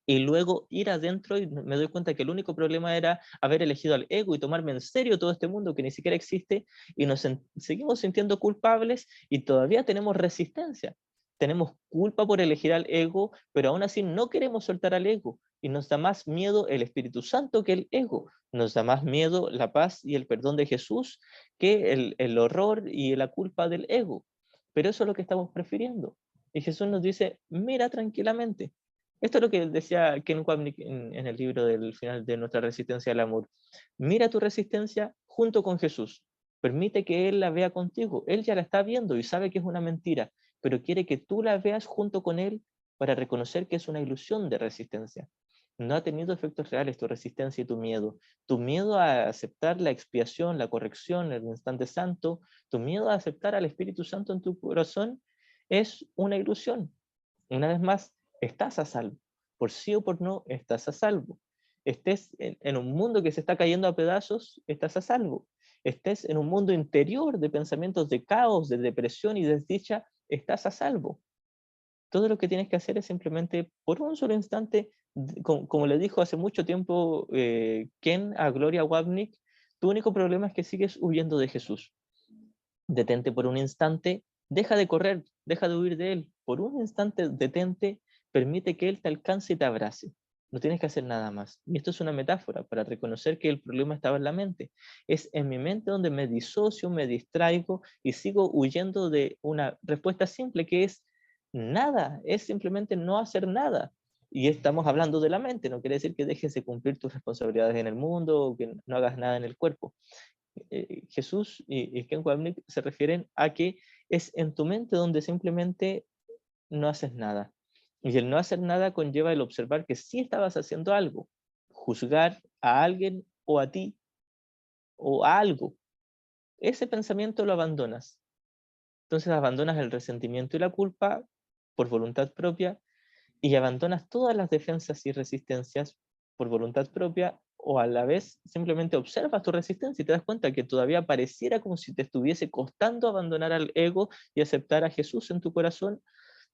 y luego ir adentro y me doy cuenta que el único problema era haber elegido al ego y tomarme en serio todo este mundo que ni siquiera existe, y nos seguimos sintiendo culpables y todavía tenemos resistencia. Tenemos culpa por elegir al ego, pero aún así no queremos soltar al ego y nos da más miedo el Espíritu Santo que el ego. Nos da más miedo la paz y el perdón de Jesús que el horror y la culpa del ego. Pero eso es lo que estamos prefiriendo. Y Jesús nos dice, mira tranquilamente. Esto es lo que decía Ken Wapnick en el libro del final de nuestra resistencia al amor. Mira tu resistencia junto con Jesús. Permite que Él la vea contigo. Él ya la está viendo y sabe que es una mentira, pero quiere que tú la veas junto con Él para reconocer que es una ilusión de resistencia. No ha tenido efectos reales tu resistencia y tu miedo. Tu miedo a aceptar la expiación, la corrección, el instante santo, tu miedo a aceptar al Espíritu Santo en tu corazón es una ilusión. Una vez más, estás a salvo. Por sí o por no, estás a salvo. Estés en un mundo que se está cayendo a pedazos, estás a salvo. Estés en un mundo interior de pensamientos de caos, de depresión y desdicha, estás a salvo. Todo lo que tienes que hacer es simplemente, por un solo instante, como le dijo hace mucho tiempo Ken a Gloria Wapnick, tu único problema es que sigues huyendo de Jesús. Detente por un instante, deja de correr, deja de huir de Él. Por un instante detente, permite que Él te alcance y te abrace. No tienes que hacer nada más. Y esto es una metáfora para reconocer que el problema estaba en la mente. Es en mi mente donde me disocio, me distraigo y sigo huyendo de una respuesta simple que es nada, es simplemente no hacer nada. Y estamos hablando de la mente, no quiere decir que dejes de cumplir tus responsabilidades en el mundo o que no hagas nada en el cuerpo. Jesús y Ken Wapnick se refieren a que es en tu mente donde simplemente no haces nada. Y el no hacer nada conlleva el observar que sí estabas haciendo algo, juzgar a alguien o a ti o a algo. Ese pensamiento lo abandonas. Entonces abandonas el resentimiento y la culpa por voluntad propia, y abandonas todas las defensas y resistencias por voluntad propia, o a la vez simplemente observas tu resistencia y te das cuenta que todavía pareciera como si te estuviese costando abandonar al ego y aceptar a Jesús en tu corazón.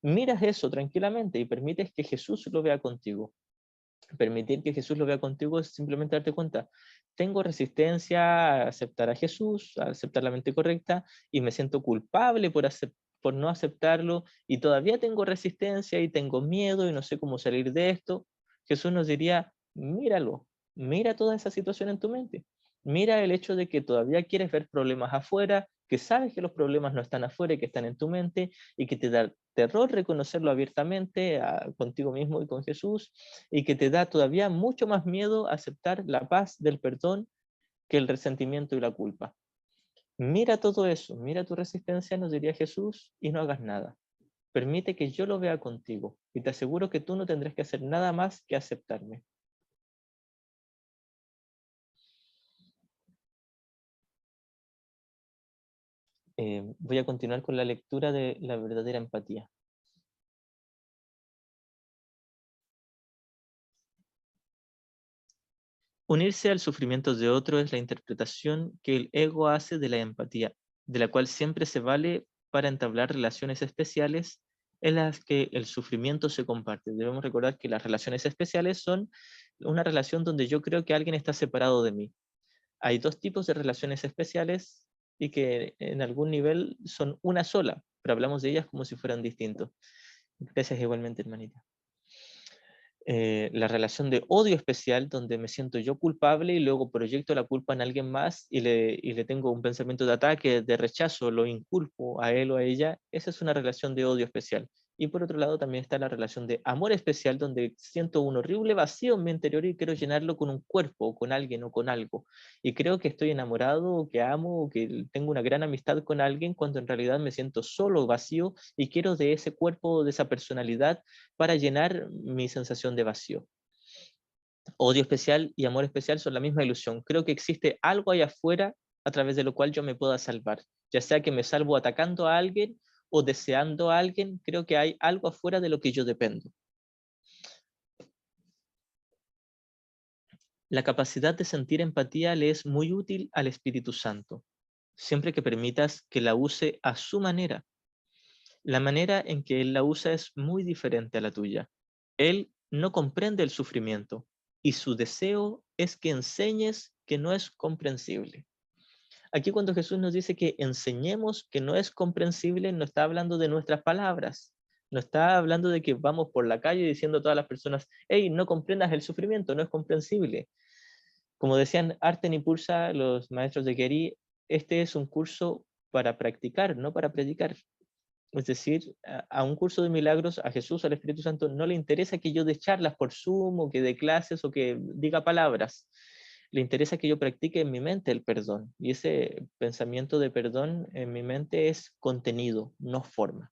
Miras eso tranquilamente y permites que Jesús lo vea contigo. Permitir que Jesús lo vea contigo es simplemente darte cuenta, tengo resistencia a aceptar a Jesús, a aceptar la mente correcta, y me siento culpable por no aceptarlo, y todavía tengo resistencia y tengo miedo y no sé cómo salir de esto. Jesús nos diría, míralo, mira toda esa situación en tu mente. Mira el hecho de que todavía quieres ver problemas afuera, que sabes que los problemas no están afuera y que están en tu mente, y que te da terror reconocerlo abiertamente contigo mismo y con Jesús, y que te da todavía mucho más miedo aceptar la paz del perdón que el resentimiento y la culpa. Mira todo eso, mira tu resistencia, nos diría Jesús, y no hagas nada. Permite que yo lo vea contigo, y te aseguro que tú no tendrás que hacer nada más que aceptarme. Voy a continuar con la lectura de la verdadera empatía. Unirse al sufrimiento de otro es la interpretación que el ego hace de la empatía, de la cual siempre se vale para entablar relaciones especiales en las que el sufrimiento se comparte. Debemos recordar que las relaciones especiales son una relación donde yo creo que alguien está separado de mí. Hay dos tipos de relaciones especiales y que en algún nivel son una sola, pero hablamos de ellas como si fueran distintos. Gracias igualmente, hermanita. La relación de odio especial, donde me siento yo culpable y luego proyecto la culpa en alguien más y le tengo un pensamiento de ataque, de rechazo, lo inculpo a él o a ella, esa es una relación de odio especial. Y por otro lado también está la relación de amor especial, donde siento un horrible vacío en mi interior y quiero llenarlo con un cuerpo, o con alguien o con algo. Y creo que estoy enamorado, o que amo, o que tengo una gran amistad con alguien, cuando en realidad me siento solo, vacío, y quiero de ese cuerpo, de esa personalidad, para llenar mi sensación de vacío. Odio especial y amor especial son la misma ilusión. Creo que existe algo allá afuera a través de lo cual yo me pueda salvar. Ya sea que me salvo atacando a alguien o deseando a alguien, creo que hay algo afuera de lo que yo dependo. La capacidad de sentir empatía le es muy útil al Espíritu Santo, siempre que permitas que la use a su manera. La manera en que Él la usa es muy diferente a la tuya. Él no comprende el sufrimiento y su deseo es que enseñes que no es comprensible. Aquí cuando Jesús nos dice que enseñemos que no es comprensible, no está hablando de nuestras palabras, no está hablando de que vamos por la calle diciendo a todas las personas, hey, no comprendas el sufrimiento, no es comprensible. Como decían Arten y Pulsa, los maestros de Geri, este es un curso para practicar, no para predicar. Es decir, a un curso de milagros, a Jesús, al Espíritu Santo, no le interesa que yo dé charlas por Zoom o que dé clases o que diga palabras. Le interesa que yo practique en mi mente el perdón. Y ese pensamiento de perdón en mi mente es contenido, no forma.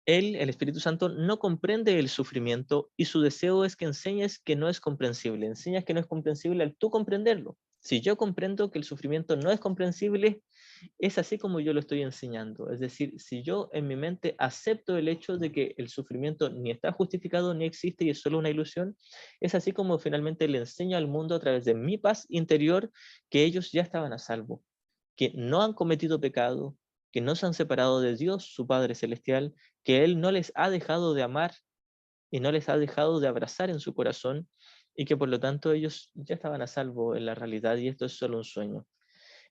Él, el Espíritu Santo, no comprende el sufrimiento y su deseo es que enseñes que no es comprensible. Enseñas que no es comprensible al tú comprenderlo. Si yo comprendo que el sufrimiento no es comprensible, es así como yo lo estoy enseñando. Es decir, si yo en mi mente acepto el hecho de que el sufrimiento ni está justificado ni existe y es solo una ilusión, es así como finalmente le enseño al mundo a través de mi paz interior que ellos ya estaban a salvo, que no han cometido pecado, que no se han separado de Dios, su Padre Celestial, que Él no les ha dejado de amar y no les ha dejado de abrazar en su corazón y que por lo tanto ellos ya estaban a salvo en la realidad y esto es solo un sueño.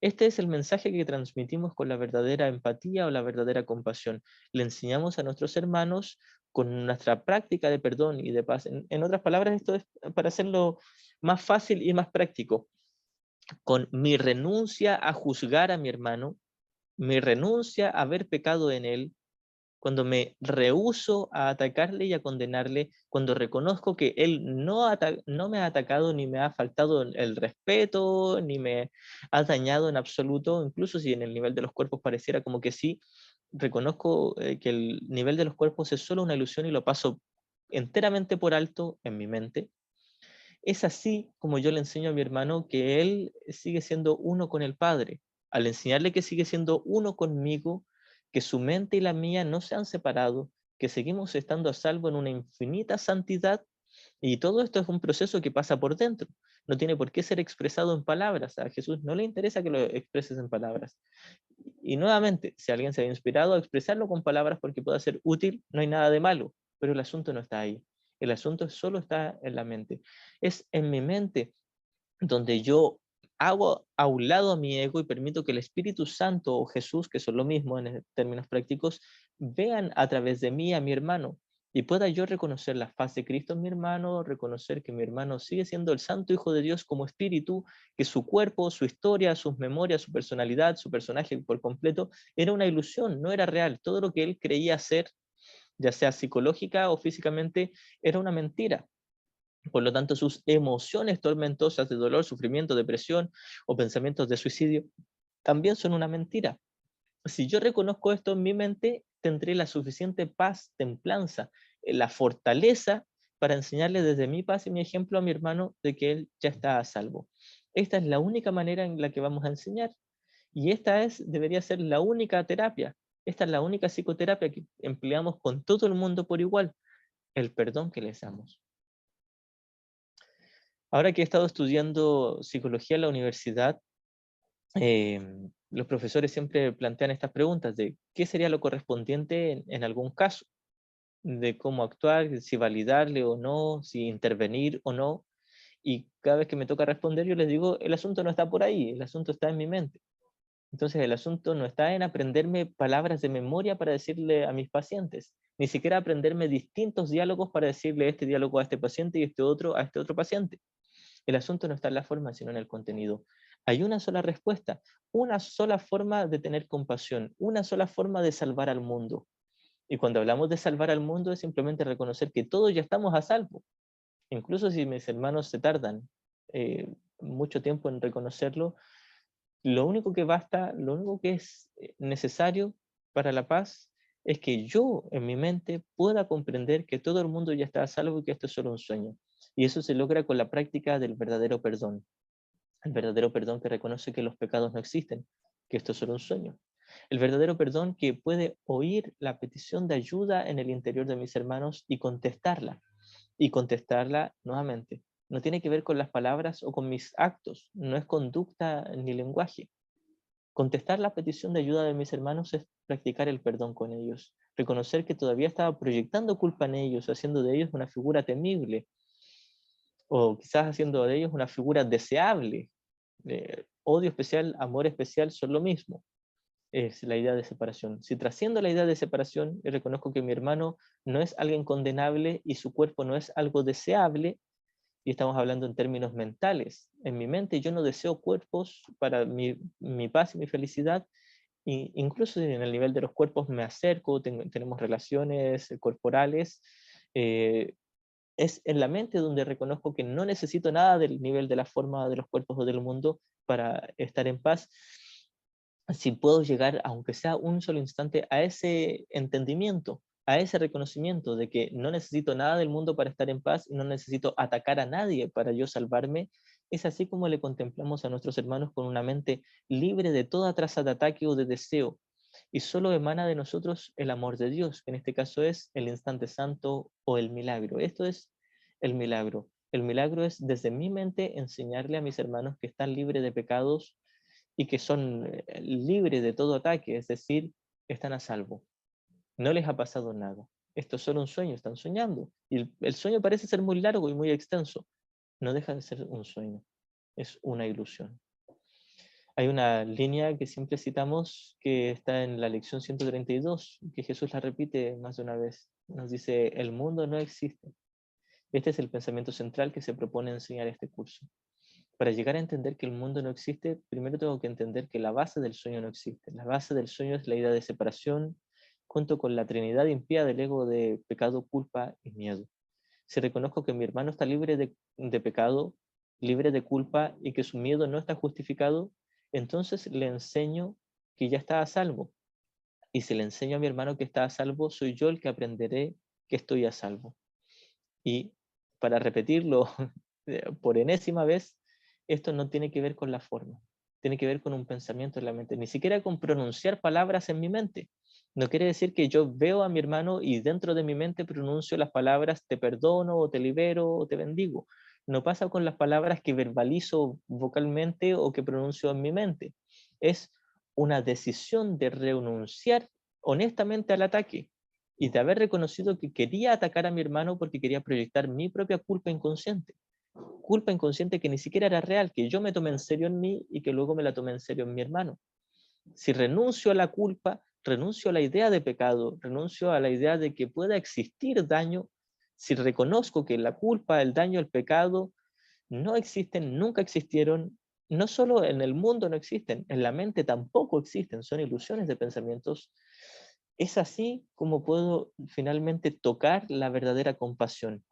Este es el mensaje que transmitimos con la verdadera empatía o la verdadera compasión. Le enseñamos a nuestros hermanos con nuestra práctica de perdón y de paz. En otras palabras, esto es para hacerlo más fácil y más práctico. Con mi renuncia a juzgar a mi hermano, mi renuncia a haber pecado en él, cuando me rehúso a atacarle y a condenarle, cuando reconozco que él no me ha atacado ni me ha faltado el respeto, ni me ha dañado en absoluto, incluso si en el nivel de los cuerpos pareciera como que sí, reconozco que el nivel de los cuerpos es solo una ilusión y lo paso enteramente por alto en mi mente. Es así como yo le enseño a mi hermano que él sigue siendo uno con el Padre. Al enseñarle que sigue siendo uno conmigo, que su mente y la mía no se han separado, que seguimos estando a salvo en una infinita santidad, y todo esto es un proceso que pasa por dentro. No tiene por qué ser expresado en palabras. A Jesús no le interesa que lo expreses en palabras. Y nuevamente, si alguien se ha inspirado a expresarlo con palabras porque pueda ser útil, no hay nada de malo, pero el asunto no está ahí. El asunto solo está en la mente. Es en mi mente donde yo hago a un lado a mi ego y permito que el Espíritu Santo o Jesús, que son lo mismo en términos prácticos, vean a través de mí a mi hermano y pueda yo reconocer la faz de Cristo en mi hermano, reconocer que mi hermano sigue siendo el Santo Hijo de Dios como espíritu, que su cuerpo, su historia, sus memorias, su personalidad, su personaje por completo, era una ilusión, no era real. Todo lo que él creía ser, ya sea psicológica o físicamente, era una mentira. Por lo tanto, sus emociones tormentosas de dolor, sufrimiento, depresión o pensamientos de suicidio también son una mentira. Si yo reconozco esto en mi mente, tendré la suficiente paz, templanza, la fortaleza para enseñarle desde mi paz y mi ejemplo a mi hermano de que él ya está a salvo. Esta es la única manera en la que vamos a enseñar. Y debería ser la única terapia. Esta es la única psicoterapia que empleamos con todo el mundo por igual, el perdón que les damos. Ahora que he estado estudiando psicología en la universidad, los profesores siempre plantean estas preguntas de qué sería lo correspondiente en algún caso, de cómo actuar, si validarle o no, si intervenir o no. Y cada vez que me toca responder, yo les digo, el asunto no está por ahí, el asunto está en mi mente. Entonces el asunto no está en aprenderme palabras de memoria para decirle a mis pacientes, ni siquiera aprenderme distintos diálogos para decirle este diálogo a este paciente y este otro a este otro paciente. El asunto no está en la forma, sino en el contenido. Hay una sola respuesta, una sola forma de tener compasión, una sola forma de salvar al mundo. Y cuando hablamos de salvar al mundo es simplemente reconocer que todos ya estamos a salvo. Incluso si mis hermanos se tardan mucho tiempo en reconocerlo, lo único que basta, lo único que es necesario para la paz es que yo en mi mente pueda comprender que todo el mundo ya está a salvo y que esto es solo un sueño. Y eso se logra con la práctica del verdadero perdón. El verdadero perdón que reconoce que los pecados no existen, que esto es solo un sueño. El verdadero perdón que puede oír la petición de ayuda en el interior de mis hermanos y contestarla. Y contestarla nuevamente. No tiene que ver con las palabras o con mis actos, no es conducta ni lenguaje. Contestar la petición de ayuda de mis hermanos es practicar el perdón con ellos, reconocer que todavía estaba proyectando culpa en ellos, haciendo de ellos una figura temible, o quizás haciendo de ellos una figura deseable. Odio especial, amor especial son lo mismo. Es la idea de separación. Si trasciendo la idea de separación y reconozco que mi hermano no es alguien condenable y su cuerpo no es algo deseable, y estamos hablando en términos mentales. En mi mente yo no deseo cuerpos para mi paz y mi felicidad, e incluso en el nivel de los cuerpos me acerco, tenemos relaciones corporales, eh, es en la mente donde reconozco que no necesito nada del nivel de la forma de los cuerpos o del mundo para estar en paz. Si puedo llegar, aunque sea un solo instante, a ese entendimiento, a ese reconocimiento de que no necesito nada del mundo para estar en paz y no necesito atacar a nadie para yo salvarme, es así como le contemplamos a nuestros hermanos con una mente libre de toda traza de ataque o de deseo. Y solo emana de nosotros el amor de Dios, que en este caso es el instante santo o el milagro. Esto es el milagro. El milagro es desde mi mente enseñarle a mis hermanos que están libres de pecados y que son libres de todo ataque, es decir, están a salvo. No les ha pasado nada. Esto es solo un sueño, están soñando. Y el sueño parece ser muy largo y muy extenso. No deja de ser un sueño, es una ilusión. Hay una línea que siempre citamos que está en la lección 132, que Jesús la repite más de una vez. Nos dice, el mundo no existe. Este es el pensamiento central que se propone enseñar este curso. Para llegar a entender que el mundo no existe, primero tengo que entender que la base del sueño no existe. La base del sueño es la idea de separación, junto con la trinidad impía del ego de pecado, culpa y miedo. Si reconozco que mi hermano está libre de pecado, libre de culpa y que su miedo no está justificado, entonces le enseño que ya está a salvo. Y si le enseño a mi hermano que está a salvo, soy yo el que aprenderé que estoy a salvo. Y para repetirlo por enésima vez, esto no tiene que ver con la forma, tiene que ver con un pensamiento en la mente, ni siquiera con pronunciar palabras en mi mente. No quiere decir que yo veo a mi hermano y dentro de mi mente pronuncio las palabras te perdono o te libero o te bendigo. No pasa con las palabras que verbalizo vocalmente o que pronuncio en mi mente. Es una decisión de renunciar honestamente al ataque y de haber reconocido que quería atacar a mi hermano porque quería proyectar mi propia culpa inconsciente. Culpa inconsciente que ni siquiera era real, que yo me tomé en serio en mí y que luego me la tomé en serio en mi hermano. Si renuncio a la culpa, renuncio a la idea de pecado, renuncio a la idea de que pueda existir daño, si reconozco que la culpa, el daño, el pecado no existen, nunca existieron, no solo en el mundo no existen, en la mente tampoco existen, son ilusiones de pensamientos, es así como puedo finalmente tocar la verdadera compasión.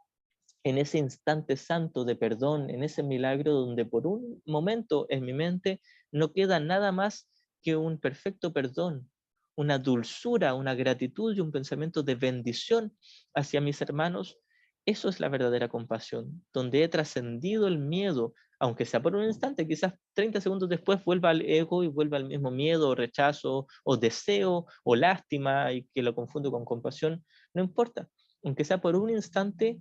en ese instante santo de perdón, en ese milagro donde por un momento en mi mente no queda nada más que un perfecto perdón, una dulzura, una gratitud y un pensamiento de bendición hacia mis hermanos. Eso es la verdadera compasión, donde he trascendido el miedo, aunque sea por un instante, quizás 30 segundos después vuelva al ego y vuelva al mismo miedo, o rechazo, o deseo, o lástima, y que lo confundo con compasión, no importa, aunque sea por un instante,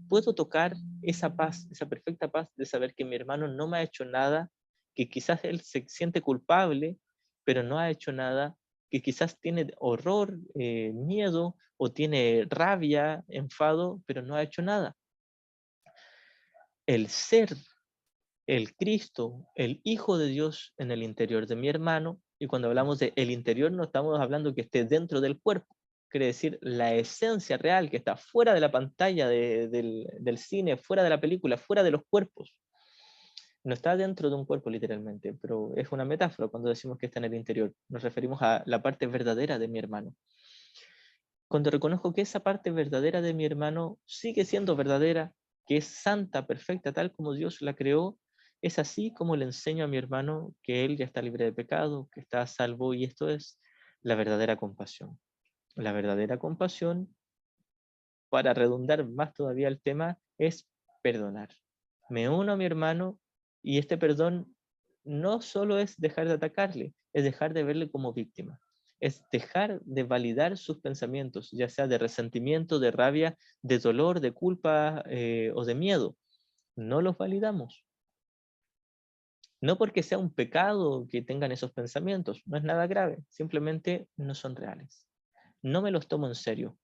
puedo tocar esa paz, esa perfecta paz de saber que mi hermano no me ha hecho nada, que quizás él se siente culpable, pero no ha hecho nada, que quizás tiene horror, miedo, o tiene rabia, enfado, pero no ha hecho nada. El ser, el Cristo, el Hijo de Dios en el interior de mi hermano, y cuando hablamos de el interior no estamos hablando que esté dentro del cuerpo, quiere decir la esencia real que está fuera de la pantalla del cine, fuera de la película, fuera de los cuerpos. No está dentro de un cuerpo literalmente, pero es una metáfora cuando decimos que está en el interior. Nos referimos a la parte verdadera de mi hermano. Cuando reconozco que esa parte verdadera de mi hermano sigue siendo verdadera, que es santa, perfecta, tal como Dios la creó, es así como le enseño a mi hermano que él ya está libre de pecado, que está a salvo, y esto es la verdadera compasión. La verdadera compasión, para redundar más todavía el tema, es perdonar. Me uno a mi hermano y este perdón no solo es dejar de atacarle, es dejar de verle como víctima. Es dejar de validar sus pensamientos, ya sea de resentimiento, de rabia, de dolor, de culpa o de miedo. No los validamos. No porque sea un pecado que tengan esos pensamientos, no es nada grave, simplemente no son reales. No me los tomo en serio.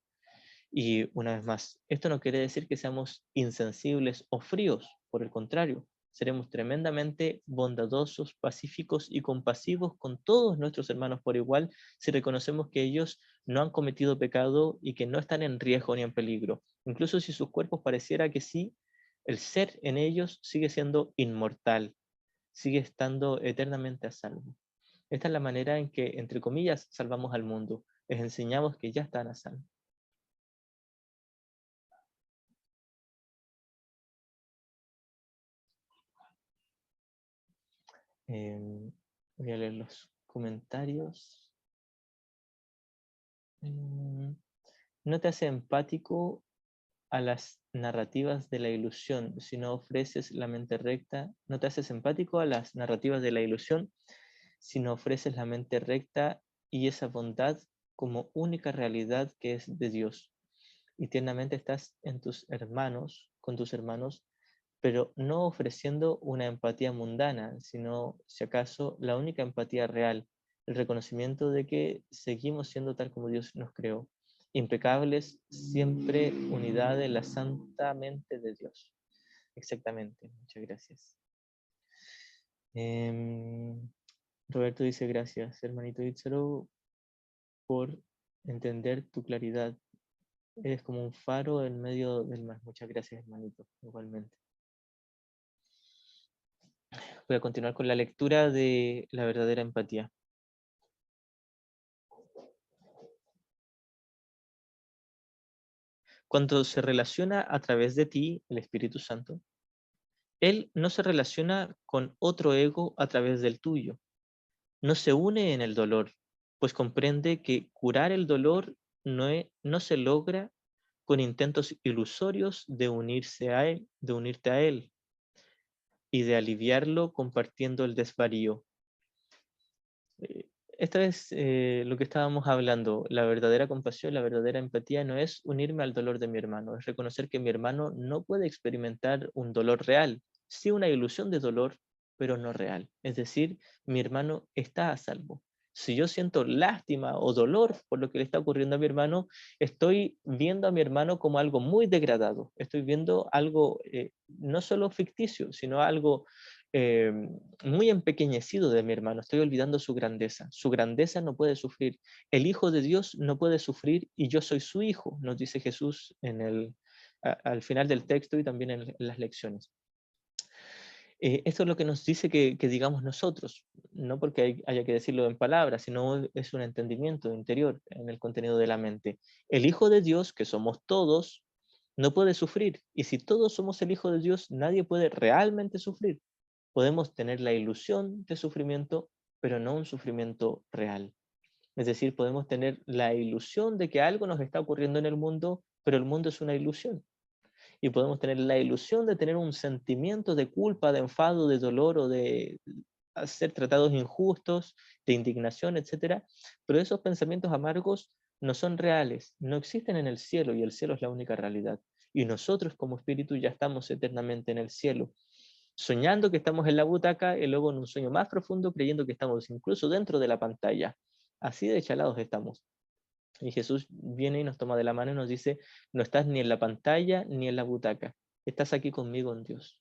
Y una vez más, esto no quiere decir que seamos insensibles o fríos, por el contrario, seremos tremendamente bondadosos, pacíficos y compasivos con todos nuestros hermanos por igual si reconocemos que ellos no han cometido pecado y que no están en riesgo ni en peligro. Incluso si sus cuerpos pareciera que sí, el ser en ellos sigue siendo inmortal, sigue estando eternamente a salvo. Esta es la manera en que, entre comillas, salvamos al mundo. Les enseñamos que ya están a salvo. Voy a leer los comentarios. Em, no te hace empático a las narrativas de la ilusión, si no ofreces la mente recta. No te haces empático a las narrativas de la ilusión, si no ofreces la mente recta y esa bondad como única realidad que es de Dios. Y tiernamente estás en tus hermanos, con tus hermanos, pero no ofreciendo una empatía mundana, sino, si acaso, la única empatía real, el reconocimiento de que seguimos siendo tal como Dios nos creó, impecables, siempre unidad en la santa mente de Dios. Exactamente, muchas gracias. Em, Roberto dice gracias, hermanito Itzero, por entender tu claridad. Eres como un faro en medio del mar. Muchas gracias, hermanito, igualmente. Voy a continuar con la lectura de la verdadera empatía. Cuando se relaciona a través de ti, el Espíritu Santo, Él no se relaciona con otro ego a través del tuyo. No se une en el dolor, pues comprende que curar el dolor no se logra con intentos ilusorios de unirse a Él, de unirte a Él y de aliviarlo compartiendo el desvarío. Eh, Esto es lo que estábamos hablando. La verdadera compasión, la verdadera empatía no es unirme al dolor de mi hermano, es reconocer que mi hermano no puede experimentar un dolor real, sí una ilusión de dolor, pero no real. Es decir, mi hermano está a salvo. Si yo siento lástima o dolor por lo que le está ocurriendo a mi hermano, estoy viendo a mi hermano como algo muy degradado. Estoy viendo algo no solo ficticio, sino algo eh, muy empequeñecido de mi hermano, estoy olvidando su grandeza. Su grandeza no puede sufrir. El Hijo de Dios no puede sufrir y yo soy su Hijo, nos dice Jesús al final del texto y también en las lecciones. Esto es lo que nos dice que digamos nosotros, no porque haya que decirlo en palabras, sino es un entendimiento interior en el contenido de la mente. El Hijo de Dios, que somos todos, no puede sufrir. Y si todos somos el Hijo de Dios, nadie puede realmente sufrir. Podemos tener la ilusión de sufrimiento, pero no un sufrimiento real. Es decir, podemos tener la ilusión de que algo nos está ocurriendo en el mundo, pero el mundo es una ilusión. Y podemos tener la ilusión de tener un sentimiento de culpa, de enfado, de dolor o de ser tratados injustos, de indignación, etcétera. Pero esos pensamientos amargos no son reales, no existen en el cielo y el cielo es la única realidad. Y nosotros como espíritu ya estamos eternamente en el cielo, soñando que estamos en la butaca y luego en un sueño más profundo creyendo que estamos incluso dentro de la pantalla. Así de chalados estamos. Y Jesús viene y nos toma de la mano y nos dice, no estás ni en la pantalla ni en la butaca, estás aquí conmigo en Dios.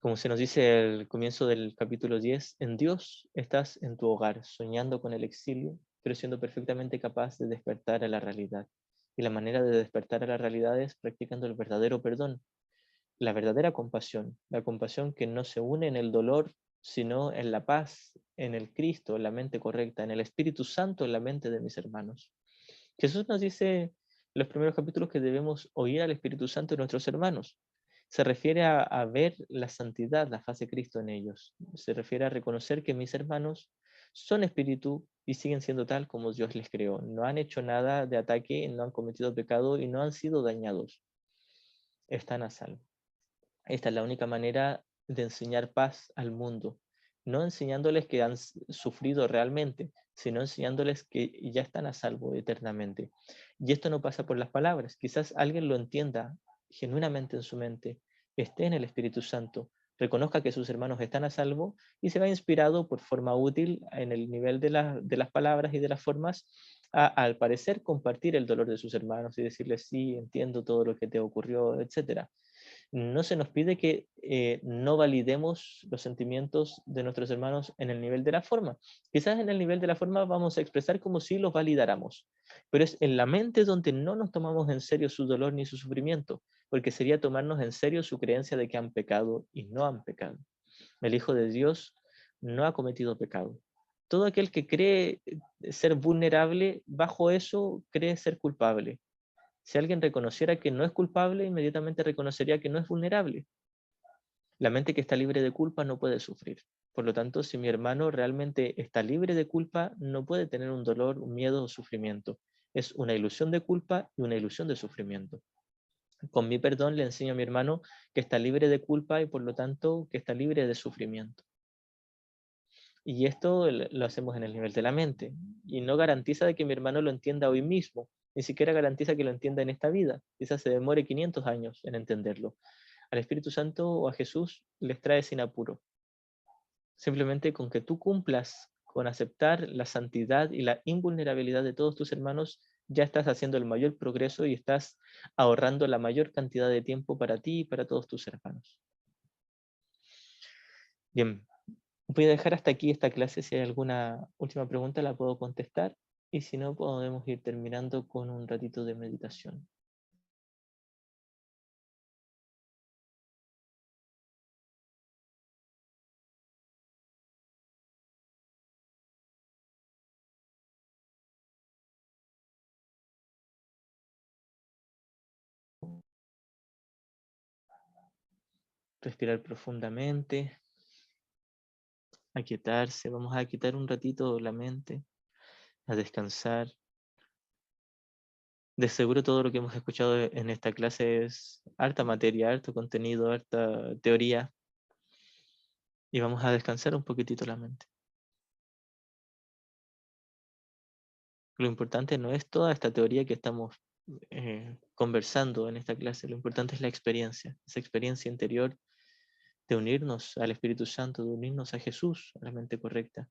Como se nos dice al comienzo del capítulo 10, en Dios estás en tu hogar, soñando con el exilio, pero siendo perfectamente capaz de despertar a la realidad. Y la manera de despertar a la realidad es practicando el verdadero perdón, la verdadera compasión, la compasión que no se une en el dolor, sino en la paz, en el Cristo, en la mente correcta, en el Espíritu Santo, en la mente de mis hermanos. Jesús nos dice en los primeros capítulos que debemos oír al Espíritu Santo de nuestros hermanos. Se refiere a ver la santidad, la faz de Cristo en ellos. Se refiere a reconocer que mis hermanos son espíritu y siguen siendo tal como Dios les creó. No han hecho nada de ataque, no han cometido pecado y no han sido dañados. Están a salvo. Esta es la única manera de enseñar paz al mundo, no enseñándoles que han sufrido realmente, sino enseñándoles que ya están a salvo eternamente. Y esto no pasa por las palabras, quizás alguien lo entienda genuinamente en su mente, esté en el Espíritu Santo, reconozca que sus hermanos están a salvo y se va inspirado por forma útil en el nivel de las palabras y de las formas al parecer compartir el dolor de sus hermanos y decirles, sí, entiendo todo lo que te ocurrió, etcétera. No se nos pide que no validemos los sentimientos de nuestros hermanos en el nivel de la forma. Quizás en el nivel de la forma vamos a expresar como si los validáramos, pero es en la mente donde no nos tomamos en serio su dolor ni su sufrimiento, porque sería tomarnos en serio su creencia de que han pecado y no han pecado. El Hijo de Dios no ha cometido pecado. Todo aquel que cree ser vulnerable, bajo eso cree ser culpable. Si alguien reconociera que no es culpable, inmediatamente reconocería que no es vulnerable. La mente que está libre de culpa no puede sufrir. Por lo tanto, si mi hermano realmente está libre de culpa, no puede tener un dolor, un miedo o sufrimiento. Es una ilusión de culpa y una ilusión de sufrimiento. Con mi perdón le enseño a mi hermano que está libre de culpa y por lo tanto que está libre de sufrimiento. Y esto lo hacemos en el nivel de la mente. Y no garantiza de que mi hermano lo entienda hoy mismo. Ni siquiera garantiza que lo entienda en esta vida. Quizás se demore 500 años en entenderlo. Al Espíritu Santo o a Jesús les trae sin apuro. Simplemente con que tú cumplas con aceptar la santidad y la invulnerabilidad de todos tus hermanos, ya estás haciendo el mayor progreso y estás ahorrando la mayor cantidad de tiempo para ti y para todos tus hermanos. Bien, voy a dejar hasta aquí esta clase. Si hay alguna última pregunta la puedo contestar y si no podemos ir terminando con un ratito de meditación. Respirar profundamente, aquietarse. Vamos a quitar un ratito la mente, a descansar. De seguro todo lo que hemos escuchado en esta clase es harta materia, harto contenido, harta teoría. Y vamos a descansar un poquitito la mente. Lo importante no es toda esta teoría que estamos conversando en esta clase, lo importante es la experiencia, esa experiencia interior de unirnos al Espíritu Santo, de unirnos a Jesús, a la mente correcta,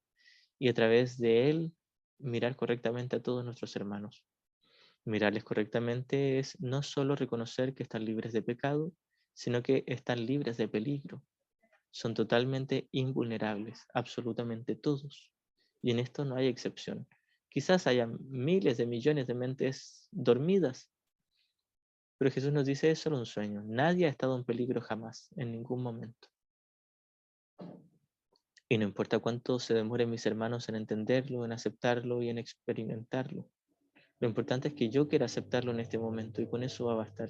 y a través de Él mirar correctamente a todos nuestros hermanos. Mirarles correctamente es no solo reconocer que están libres de pecado, sino que están libres de peligro. Son totalmente invulnerables, absolutamente todos. Y en esto no hay excepción. Quizás haya miles de millones de mentes dormidas, pero Jesús nos dice es solo un sueño. Nadie ha estado en peligro jamás, en ningún momento. Y no importa cuánto se demoren mis hermanos en entenderlo, en aceptarlo y en experimentarlo. Lo importante es que yo quiera aceptarlo en este momento y con eso va a bastar.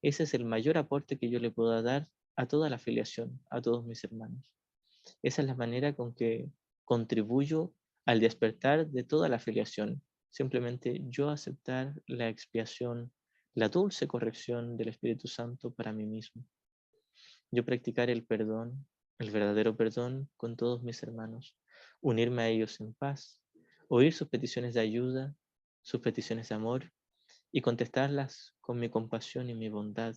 Ese es el mayor aporte que yo le puedo dar a toda la afiliación, a todos mis hermanos. Esa es la manera con que contribuyo al despertar de toda la afiliación. Simplemente yo aceptar la expiación, la dulce corrección del Espíritu Santo para mí mismo. Yo practicar el perdón, el verdadero perdón con todos mis hermanos, unirme a ellos en paz, oír sus peticiones de ayuda, sus peticiones de amor y contestarlas con mi compasión y mi bondad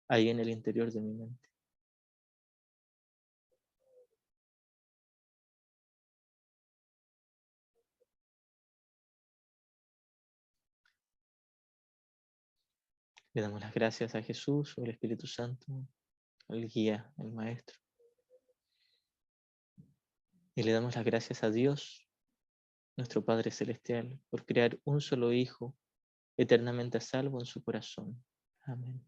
ahí en el interior de mi mente. Le damos las gracias a Jesús, al Espíritu Santo, al guía, al Maestro. Y le damos las gracias a Dios, nuestro Padre Celestial, por crear un solo Hijo eternamente a salvo en su corazón. Amén.